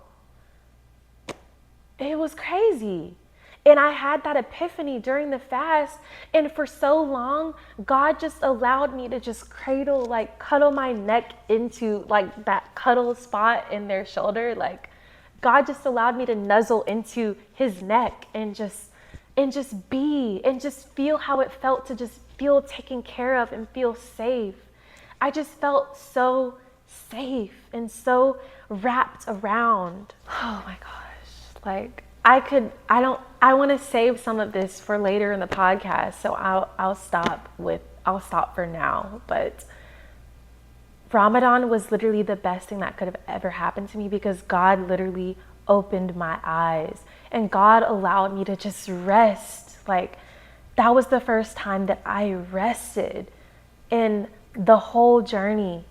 It was crazy. And I had that epiphany during the fast. And for so long, God just allowed me to just cuddle my neck into like that cuddle spot in their shoulder. Like God just allowed me to nuzzle into his neck and just be and just feel how it felt to just feel taken care of and feel safe. I just felt so safe and so wrapped around. Oh my gosh. Like I want to save some of this for later in the podcast, so I'll stop for now. But Ramadan was literally the best thing that could have ever happened to me because God literally opened my eyes and God allowed me to just rest. Like that was the first time that I rested in the whole journey,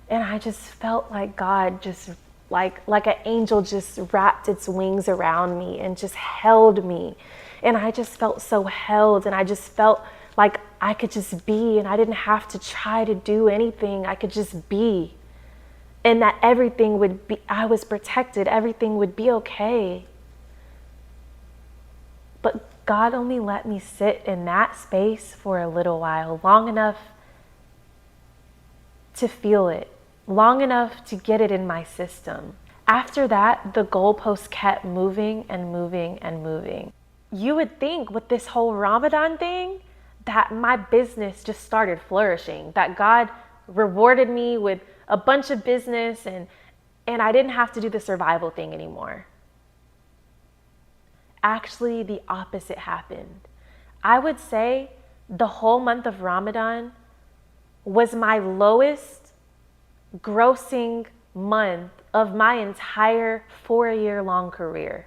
and I just felt like God just like an angel just wrapped its wings around me and just held me. And I just felt so held, and I just felt like I could just be, and I didn't have to try to do anything. I could just be. And that everything would be, I was protected, everything would be okay. But God only let me sit in that space for a little while, long enough to feel it. Long enough to get it in my system. After that, the goalposts kept moving and moving and moving. You would think with this whole Ramadan thing that my business just started flourishing, that God rewarded me with a bunch of business and I didn't have to do the survival thing anymore. Actually, the opposite happened. I would say the whole month of Ramadan was my lowest grossing month of my entire 4-year-long career.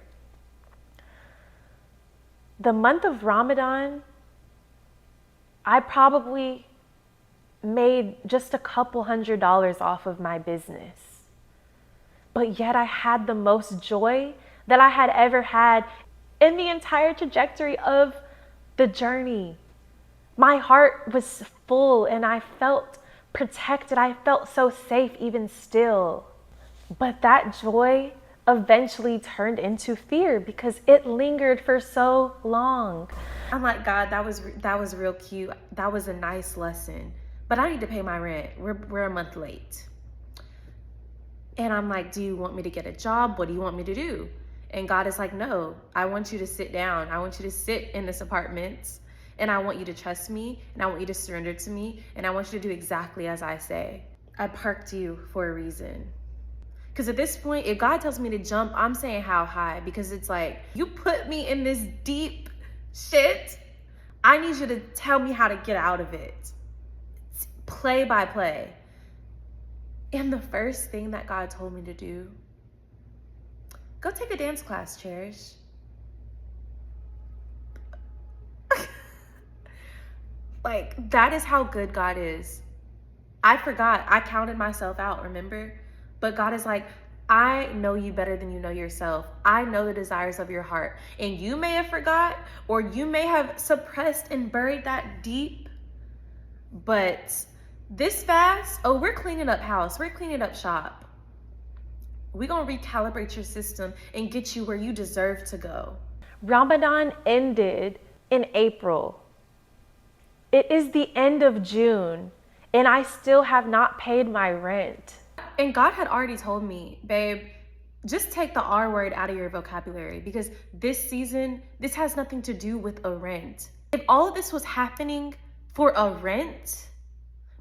The month of Ramadan, I probably made just a couple $100s off of my business. But yet I had the most joy that I had ever had in the entire trajectory of the journey. My heart was full and I felt protected. I felt so safe even still. But that joy eventually turned into fear because it lingered for so long. I'm like, God, that was real cute. That was a nice lesson, but I need to pay my rent. We're a month late. And I'm like, do you want me to get a job? What do you want me to do? And God is like, no, I want you to sit down. I want you to sit in this apartment, and I want you to trust me, and I want you to surrender to me, and I want you to do exactly as I say. I parked you for a reason. Because at this point, if God tells me to jump, I'm saying how high, because it's like, you put me in this deep shit. I need you to tell me how to get out of it. Play by play. And the first thing that God told me to do, go take a dance class, Cherish. Like, that is how good God is. I forgot. I counted myself out, remember? But God is like, I know you better than you know yourself. I know the desires of your heart. And you may have forgot, or you may have suppressed and buried that deep. But this fast, oh, we're cleaning up house. We're cleaning up shop. We're going to recalibrate your system and get you where you deserve to go. Ramadan ended in April. It is the end of June, and I still have not paid my rent. And God had already told me, babe, just take the R word out of your vocabulary, because this season, this has nothing to do with a rent. If all of this was happening for a rent,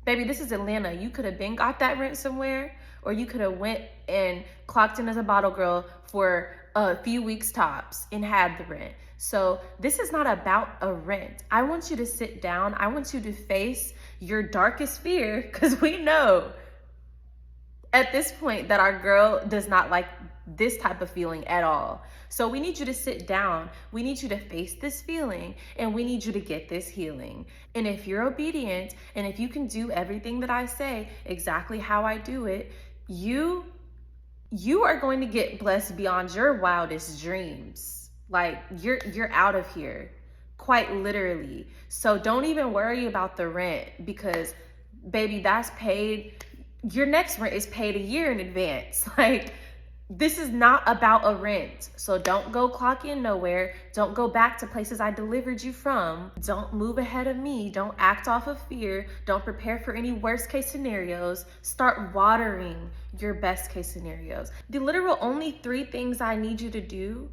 baby, this is Atlanta. You could have been got that rent somewhere, or you could have went and clocked in as a bottle girl for a few weeks tops and had the rent. So this is not about a rent. I want you to sit down. I want you to face your darkest fear, because we know at this point that our girl does not like this type of feeling at all. So we need you to sit down. We need you to face this feeling, and we need you to get this healing. And if you're obedient, and if you can do everything that I say exactly how I do it, you are going to get blessed beyond your wildest dreams. Like, you're out of here, quite literally. So don't even worry about the rent, because baby, that's paid. Your next rent is paid a year in advance. Like, this is not about a rent. So don't go clock in nowhere. Don't go back to places I delivered you from. Don't move ahead of me. Don't act off of fear. Don't prepare for any worst case scenarios. Start watering your best case scenarios. The literal only 3 things I need you to do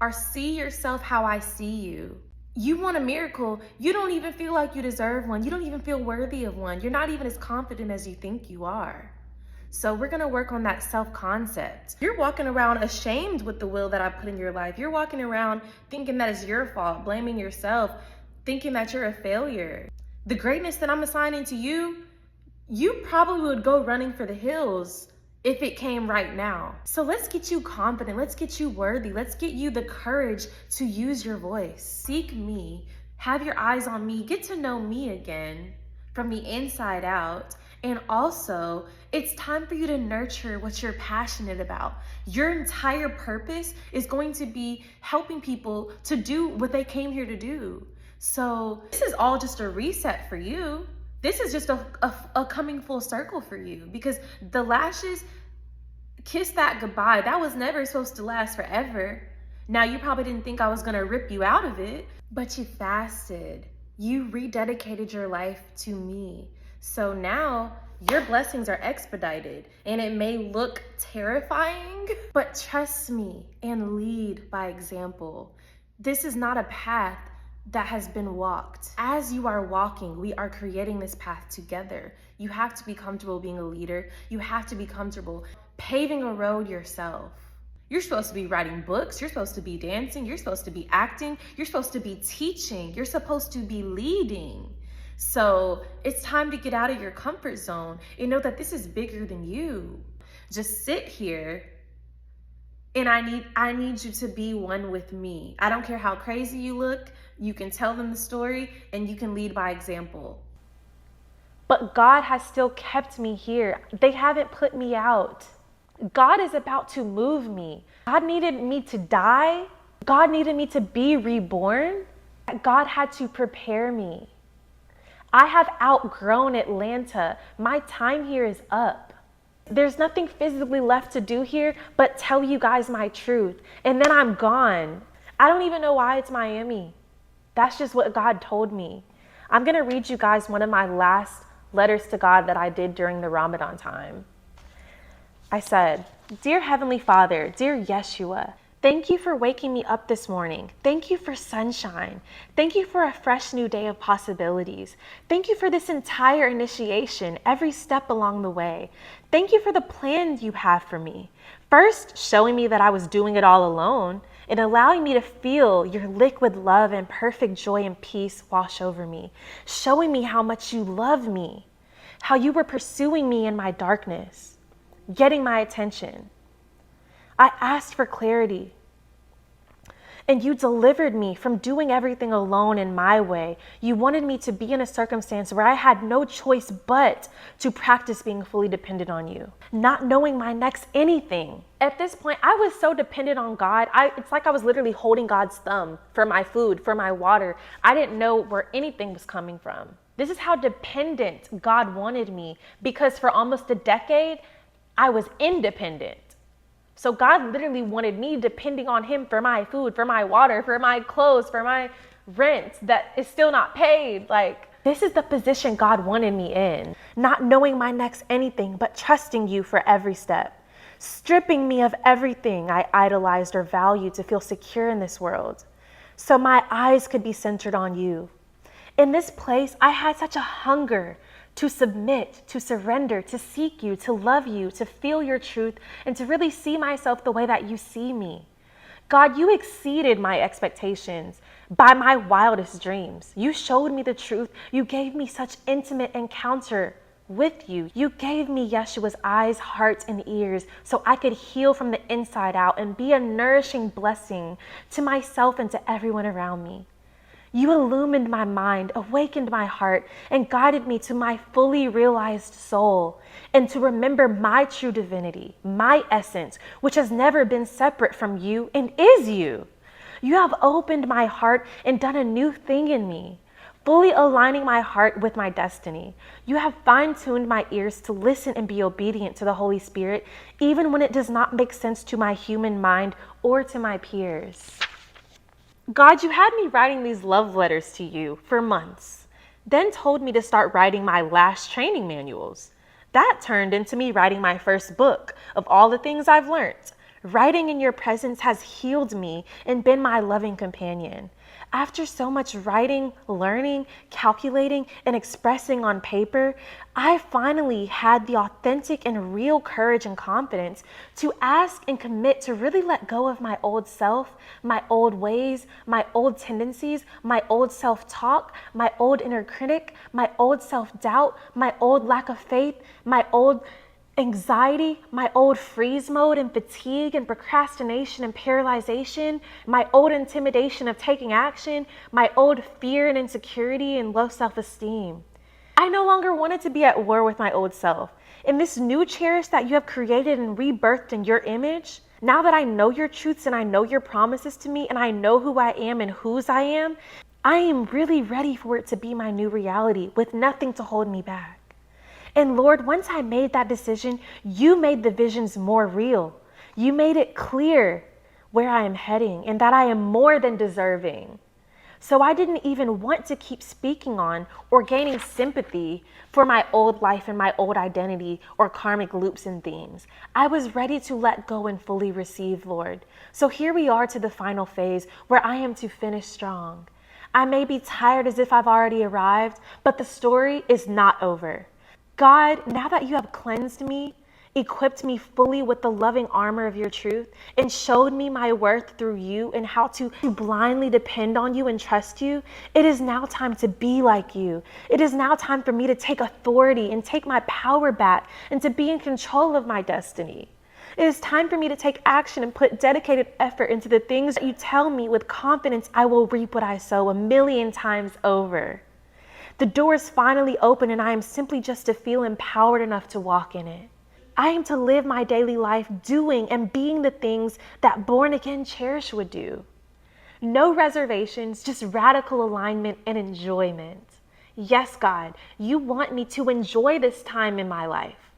are see yourself how I see you. You want a miracle. You don't even feel like you deserve one. You don't even feel worthy of one. You're not even as confident as you think you are. So we're going to work on that self-concept. You're walking around ashamed with the will that I put in your life. You're walking around thinking that it's your fault, blaming yourself, thinking that you're a failure. The greatness that I'm assigning to you, you probably would go running for the hills if it came right now. So let's get you confident. Let's get you worthy. Let's get you the courage to use your voice. Seek me. Have your eyes on me. Get to know me again from the inside out. And also, it's time for you to nurture what you're passionate about. Your entire purpose is going to be helping people to do what they came here to do. So this is all just a reset for you. This is just a coming full circle for you, because the lashes, kiss that goodbye. That was never supposed to last forever. Now, you probably didn't think I was gonna rip you out of it, but you fasted. You rededicated your life to me. So now your blessings are expedited, and it may look terrifying, but trust me and lead by example. This is not a path that has been walked. As you are walking, we are creating this path together. You have to be comfortable being a leader. You have to be comfortable paving a road yourself. You're supposed to be writing books. You're supposed to be dancing. You're supposed to be acting. You're supposed to be teaching. You're supposed to be leading. So it's time to get out of your comfort zone and know that this is bigger than you. Just sit here, and I need you to be one with me. I don't care how crazy you look. You can tell them the story, and you can lead by example. But God has still kept me here. They haven't put me out. God is about to move me. God needed me to die. God needed me to be reborn. God had to prepare me. I have outgrown Atlanta. My time here is up. There's nothing physically left to do here but tell you guys my truth. And then I'm gone. I don't even know why it's Miami. That's just what God told me. I'm going to read you guys one of my last letters to God that I did during the Ramadan time. I said, "Dear Heavenly Father, dear Yeshua, thank you for waking me up this morning. Thank you for sunshine. Thank you for a fresh new day of possibilities. Thank you for this entire initiation, every step along the way. Thank you for the plans you have for me. First, showing me that I was doing it all alone and allowing me to feel your liquid love and perfect joy and peace wash over me, showing me how much you love me, how you were pursuing me in my darkness, getting my attention. I asked for clarity, and you delivered me from doing everything alone in my way. You wanted me to be in a circumstance where I had no choice but to practice being fully dependent on you, not knowing my next anything." At this point, I was so dependent on God. It's like I was literally holding God's thumb for my food, for my water. I didn't know where anything was coming from. This is how dependent God wanted me, because for almost a decade, I was independent. So God literally wanted me depending on him for my food, for my water, for my clothes, for my rent that is still not paid. Like, this is the position God wanted me in. Not knowing my next anything, but trusting you for every step. Stripping me of everything I idolized or valued to feel secure in this world, so my eyes could be centered on you. In this place, I had such a hunger to submit, to surrender, to seek you, to love you, to feel your truth, and to really see myself the way that you see me. God, you exceeded my expectations by my wildest dreams. You showed me the truth. You gave me such intimate encounter with you. You gave me Yeshua's eyes, heart, and ears so I could heal from the inside out and be a nourishing blessing to myself and to everyone around me. You illumined my mind, awakened my heart, and guided me to my fully realized soul, and to remember my true divinity, my essence, which has never been separate from you and is you. You have opened my heart and done a new thing in me, fully aligning my heart with my destiny. You have fine-tuned my ears to listen and be obedient to the Holy Spirit, even when it does not make sense to my human mind or to my peers. God, you had me writing these love letters to you for months, then told me to start writing my last training manuals. That turned into me writing my first book of all the things I've learned. Writing in your presence has healed me and been my loving companion. After so much writing, learning, calculating, and expressing on paper, I finally had the authentic and real courage and confidence to ask and commit to really let go of my old self, my old ways, my old tendencies, my old self-talk, my old inner critic, my old self-doubt, my old lack of faith, my old anxiety, my old freeze mode and fatigue and procrastination and paralyzation, my old intimidation of taking action, my old fear and insecurity and low self-esteem. I no longer wanted to be at war with my old self. In this new cherish that you have created and rebirthed in your image, now that I know your truths and I know your promises to me and I know who I am and whose I am really ready for it to be my new reality with nothing to hold me back. And Lord, once I made that decision, you made the visions more real. You made it clear where I am heading and that I am more than deserving. So I didn't even want to keep speaking on or gaining sympathy for my old life and my old identity or karmic loops and themes. I was ready to let go and fully receive, Lord. So here we are to the final phase where I am to finish strong. I may be tired as if I've already arrived, but the story is not over. God, now that you have cleansed me, equipped me fully with the loving armor of your truth, and showed me my worth through you and how to blindly depend on you and trust you, it is now time to be like you. It is now time for me to take authority and take my power back and to be in control of my destiny. It is time for me to take action and put dedicated effort into the things that you tell me with confidence I will reap what I sow 1,000,000 times over. The door is finally open and I am simply just to feel empowered enough to walk in it. I am to live my daily life doing and being the things that born again Cherish would do. No reservations, just radical alignment and enjoyment. Yes, God, you want me to enjoy this time in my life.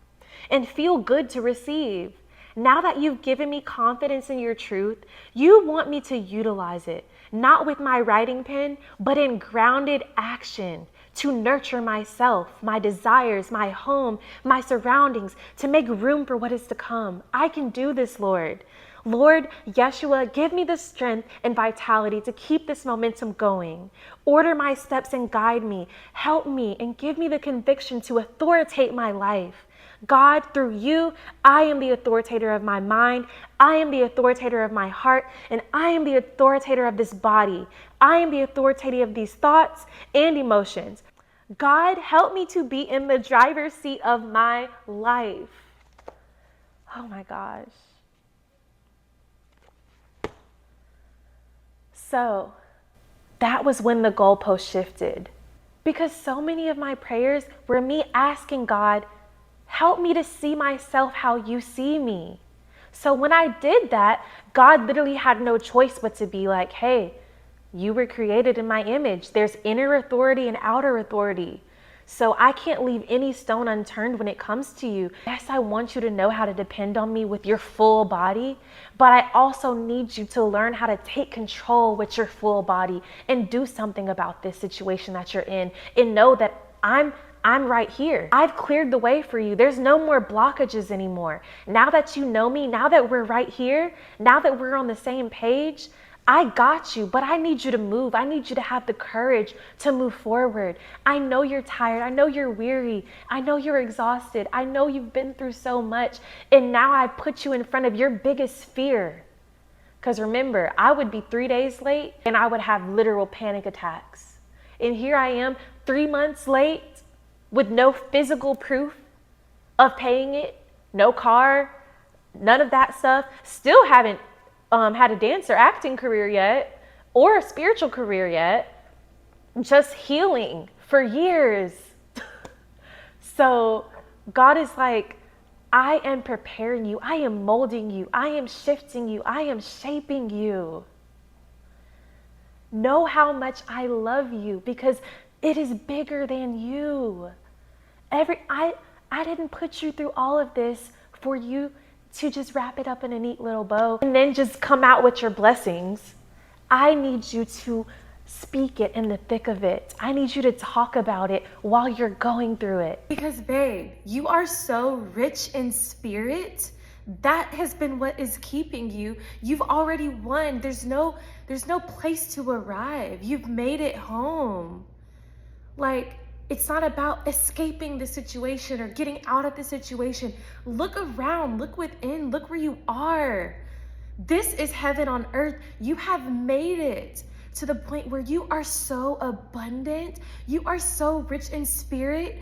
and feel good to receive. Now that you've given me confidence in your truth, you want me to utilize it, not with my writing pen, but in grounded action to nurture myself, my desires, my home, my surroundings, to make room for what is to come. I can do this, Lord. Lord, Yeshua, give me the strength and vitality to keep this momentum going. Order my steps and guide me. Help me and give me the conviction to authoritate my life. God, through you, I am the authoritator of my mind. I am the authoritator of my heart, and I am the authoritator of this body. I am the authoritator of these thoughts and emotions. God, help me to be in the driver's seat of my life. Oh my gosh. So that was when the goalpost shifted, because so many of my prayers were me asking God, help me to see myself how you see me. So when I did that, God literally had no choice but to be like, hey, you were created in my image. There's inner authority and outer authority. So I can't leave any stone unturned when it comes to you. Yes, I want you to know how to depend on me with your full body, but I also need you to learn how to take control with your full body and do something about this situation that you're in, and know that I'm right here. I've cleared the way for you. There's no more blockages anymore. Now that you know me, now that we're right here, now that we're on the same page, I got you, but I need you to move. I need you to have the courage to move forward. I know you're tired. I know you're weary. I know you're exhausted. I know you've been through so much. And now I put you in front of your biggest fear. Because remember, I would be 3 days late and I would have literal panic attacks. And here I am 3 months late with no physical proof of paying it, no car, none of that stuff. Still haven't had a dance or acting career yet, or a spiritual career yet, just healing for years. So God is like, I am preparing you. I am molding you. I am shifting you. I am shaping you. Know how much I love you, because it is bigger than you. I didn't put you through all of this for you to just wrap it up in a neat little bow and then just come out with your blessings. I need you to speak it in the thick of it. I need you to talk about it while you're going through it. Because babe, you are so rich in spirit. That has been what is keeping you. You've already won. There's no place to arrive. You've made it home. Like, it's not about escaping the situation or getting out of the situation. Look around, look within, look where you are. This is heaven on earth. You have made it to the point where you are so abundant. You are so rich in spirit.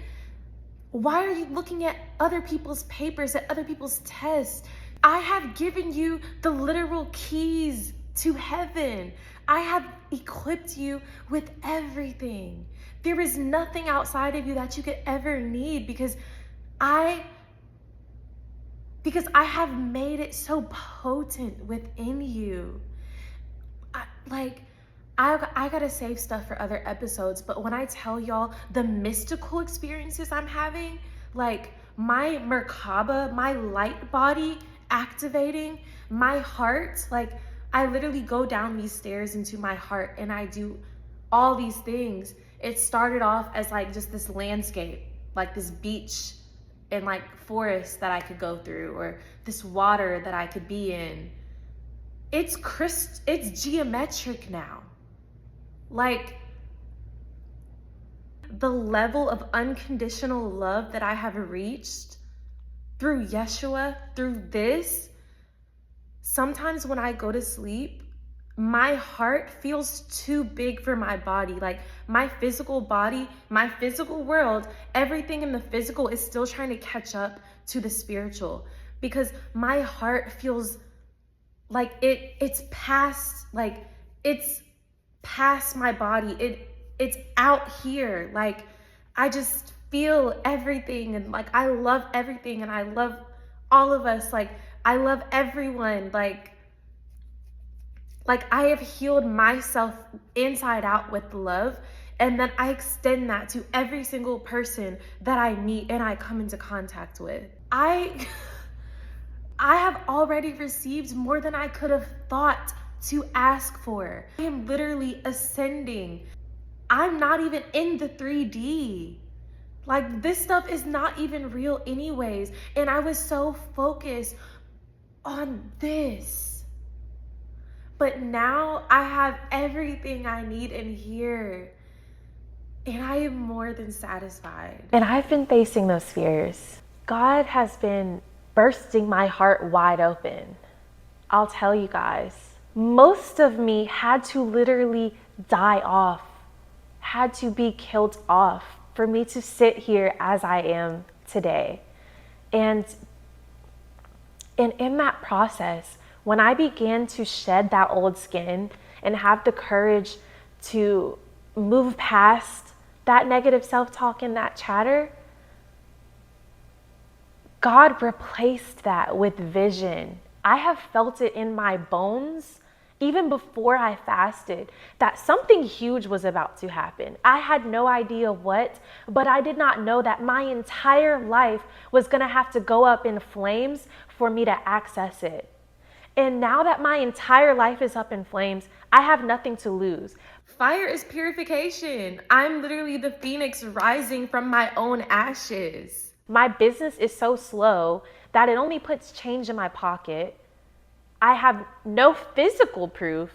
Why are you looking at other people's papers, at other people's tests? I have given you the literal keys to heaven. I have equipped you with everything. There is nothing outside of you that you could ever need, because I have made it so potent within you. I gotta save stuff for other episodes, but when I tell y'all the mystical experiences I'm having, like my Merkaba, my light body activating, my heart, like I literally go down these stairs into my heart and I do all these things. It started off as like just this landscape, like this beach and like forest that I could go through, or this water that I could be in. It's geometric now. Like the level of unconditional love that I have reached through Yeshua, through this, sometimes when I go to sleep, my heart feels too big for my body. Like my physical body, my physical world, everything in the physical is still trying to catch up to the spiritual, because my heart feels like it's past my body. It's out here. Like I just feel everything, and like I love everything, and I love all of us. Like I love everyone. Like Like, I have healed myself inside out with love. And then I extend that to every single person that I meet and I come into contact with. I have already received more than I could have thought to ask for. I am literally ascending. I'm not even in the 3D. Like, this stuff is not even real anyways. And I was so focused on this. But now I have everything I need in here. And I am more than satisfied. And I've been facing those fears. God has been bursting my heart wide open. I'll tell you guys, most of me had to literally die off, had to be killed off for me to sit here as I am today. And in that process, when I began to shed that old skin and have the courage to move past that negative self-talk and that chatter, God replaced that with vision. I have felt it in my bones even before I fasted that something huge was about to happen. I had no idea what, but I did not know that my entire life was going to have to go up in flames for me to access it. And now that my entire life is up in flames, I have nothing to lose. Fire is purification. I'm literally the phoenix rising from my own ashes. My business is so slow that it only puts change in my pocket. I have no physical proof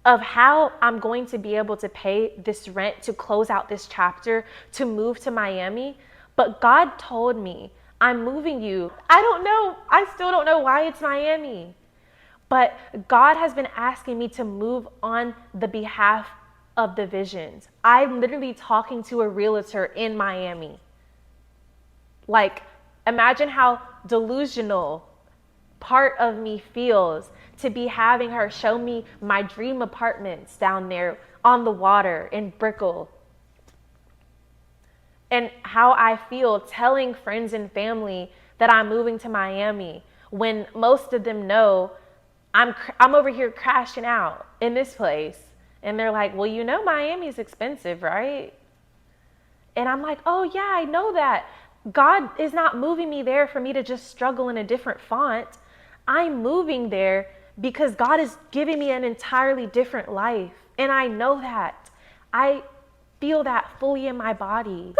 of how I'm going to be able to pay this rent, to close out this chapter, to move to Miami. But God told me, I'm moving you. I don't know. I still don't know why it's Miami. But God has been asking me to move on the behalf of the visions. I'm literally talking to a realtor in Miami. Like, imagine how delusional part of me feels to be having her show me my dream apartments down there on the water in Brickell. And how I feel telling friends and family that I'm moving to Miami when most of them know I'm over here crashing out in this place. And they're like, well, you know, Miami's expensive, right? And I'm like, oh yeah, I know that. God is not moving me there for me to just struggle in a different font. I'm moving there because God is giving me an entirely different life. And I know that. I feel that fully in my body.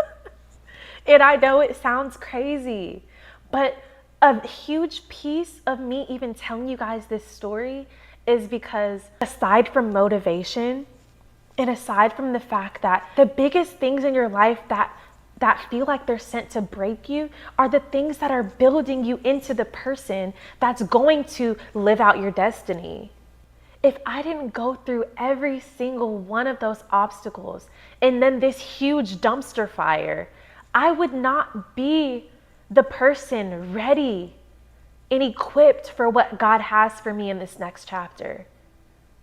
And I know it sounds crazy, but a huge piece of me even telling you guys this story is because aside from motivation and aside from the fact that the biggest things in your life that feel like they're sent to break you are the things that are building you into the person that's going to live out your destiny. If I didn't go through every single one of those obstacles and then this huge dumpster fire, I would not be the person ready and equipped for what God has for me in this next chapter.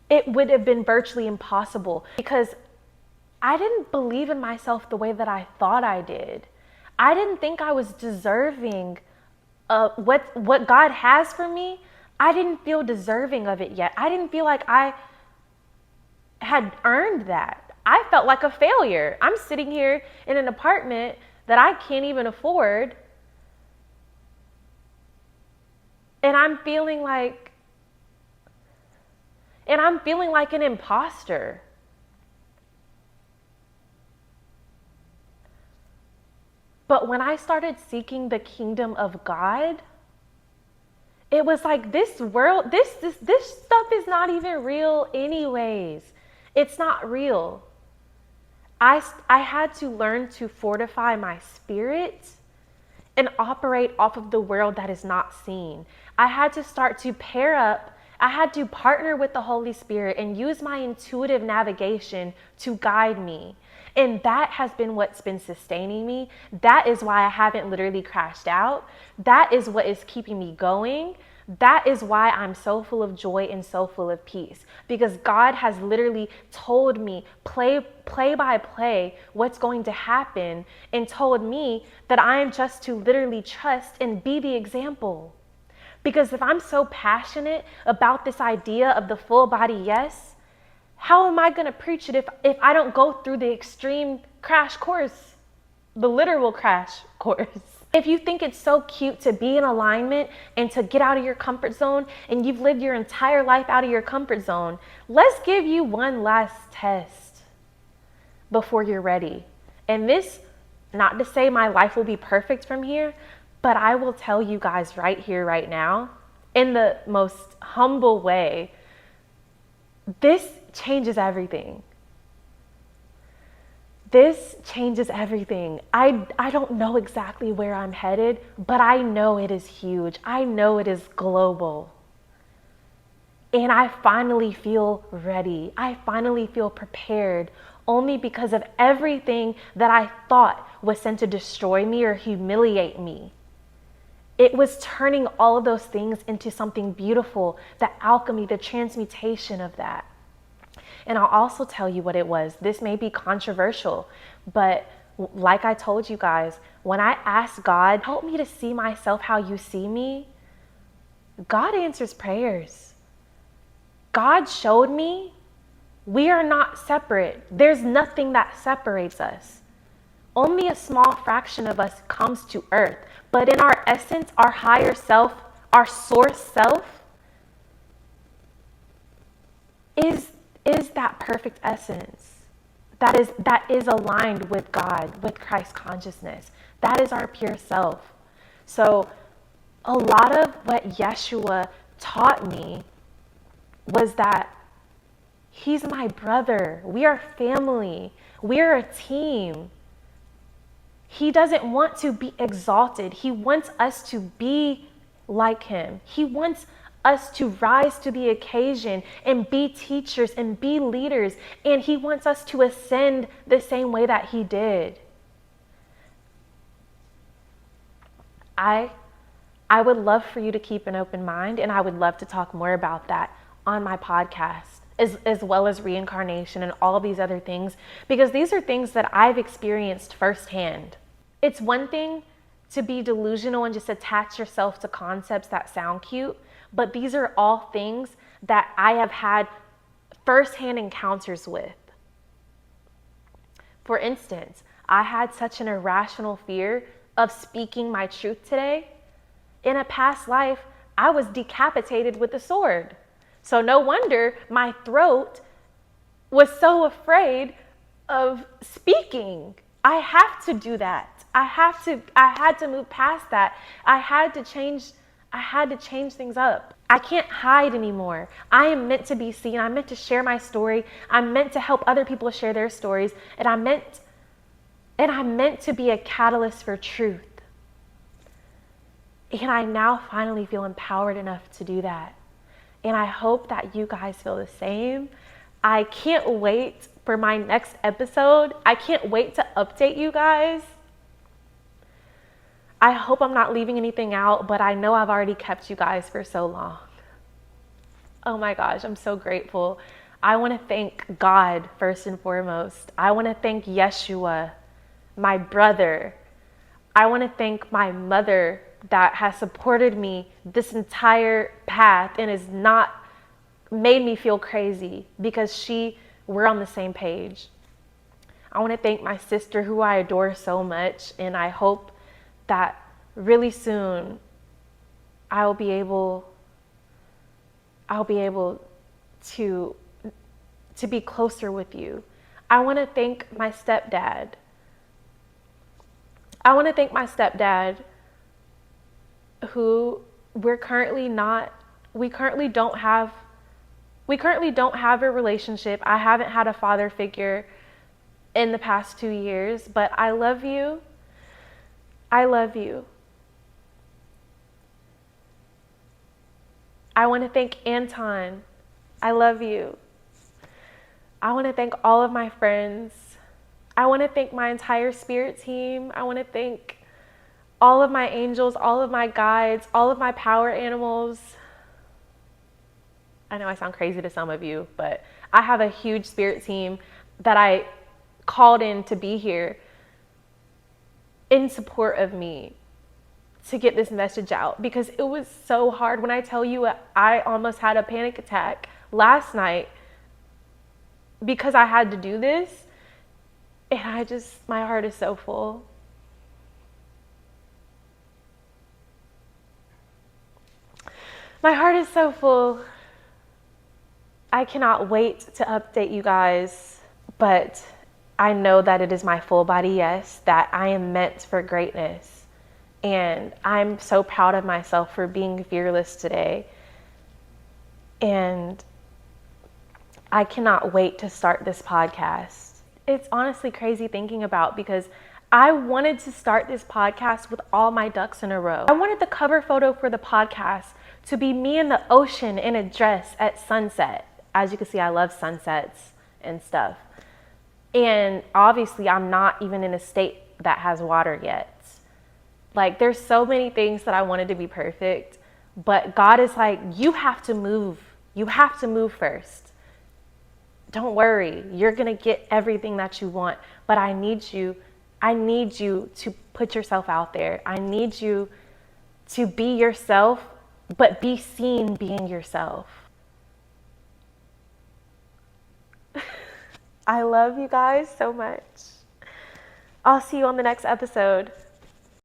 It would have been virtually impossible because I didn't believe in myself the way that I thought I did. I didn't think I was deserving of what God has for me. I didn't feel deserving of it yet. I didn't feel like I had earned that. I felt like a failure. I'm sitting here in an apartment that I can't even afford. And I'm feeling like an imposter. But when I started seeking the kingdom of God, it was like this world, this stuff is not even real anyways. It's not real. I had to learn to fortify my spirit and operate off of the world that is not seen. I had to start to pair up. I had to partner with the Holy Spirit and use my intuitive navigation to guide me. And that has been what's been sustaining me. That is why I haven't literally crashed out. That is what is keeping me going. That is why I'm so full of joy and so full of peace, because God has literally told me play by play what's going to happen and told me that I am just to literally trust and be the example. Because if I'm so passionate about this idea of the full body yes, how am I going to preach it if I don't go through the extreme crash course, the literal crash course? If you think it's so cute to be in alignment and to get out of your comfort zone, and you've lived your entire life out of your comfort zone, let's give you one last test before you're ready. And this, not to say my life will be perfect from here, but I will tell you guys right here, right now, in the most humble way, this changes everything. This changes everything. I don't know exactly where I'm headed, but I know it is huge. I know it is global. And I finally feel ready. I finally feel prepared, only because of everything that I thought was sent to destroy me or humiliate me. It was turning all of those things into something beautiful, the alchemy, the transmutation of that. And I'll also tell you what it was. This may be controversial, but like I told you guys, when I asked God, help me to see myself how you see me, God answers prayers. God showed me we are not separate. There's nothing that separates us. Only a small fraction of us comes to earth. But in our essence, our higher self, our source self, is that perfect essence that is aligned with God, with Christ consciousness. That is our pure self. So a lot of what Yeshua taught me was that he's my brother. We are family. We're a team. He doesn't want to be exalted. He wants us to be like him. He wants us to rise to the occasion and be teachers and be leaders. And he wants us to ascend the same way that he did. I would love for you to keep an open mind, and I would love to talk more about that on my podcast, as well as reincarnation and all these other things, because these are things that I've experienced firsthand. It's one thing to be delusional and just attach yourself to concepts that sound cute, but these are all things that I have had firsthand encounters with. For instance, I had such an irrational fear of speaking my truth today. In a past life, I was decapitated with a sword. So no wonder my throat was so afraid of speaking. I have to do that. I had to move past that. I had to change things up. I can't hide anymore. I am meant to be seen. I'm meant to share my story. I'm meant to help other people share their stories. And I'm meant to be a catalyst for truth. And I now finally feel empowered enough to do that. And I hope that you guys feel the same. I can't wait for my next episode. I can't wait to update you guys. I hope I'm not leaving anything out, but I know I've already kept you guys for so long. Oh my gosh, I'm so grateful. I want to thank God first and foremost. I want to thank Yeshua, my brother. I want to thank my mother that has supported me this entire path and has not made me feel crazy, because we're on the same page. I want to thank my sister, who I adore so much, and I hope that really soon I'll be able to be closer with you. I want to thank my stepdad. Who we currently don't have a relationship. I haven't had a father figure in the past 2 years, but I love you. I love you. I want to thank Anton. I love you. I want to thank all of my friends. I want to thank my entire spirit team. I want to thank all of my angels, all of my guides, all of my power animals. I know I sound crazy to some of you, but I have a huge spirit team that I called in to be here in support of me, to get this message out, because it was so hard. When I tell you, I almost had a panic attack last night because I had to do this, and my heart is so full. My heart is so full. I cannot wait to update you guys, but I know that it is my full body yes, that I am meant for greatness. And I'm so proud of myself for being fearless today. And I cannot wait to start this podcast. It's honestly crazy thinking about, because I wanted to start this podcast with all my ducks in a row. I wanted the cover photo for the podcast to be me in the ocean in a dress at sunset. As you can see, I love sunsets and stuff. And obviously, I'm not even in a state that has water yet. Like, there's so many things that I wanted to be perfect, but God is like, you have to move. You have to move first. Don't worry, you're gonna get everything that you want, but I need you to put yourself out there. I need you to be yourself, but be seen being yourself. I love you guys so much. I'll see you on the next episode.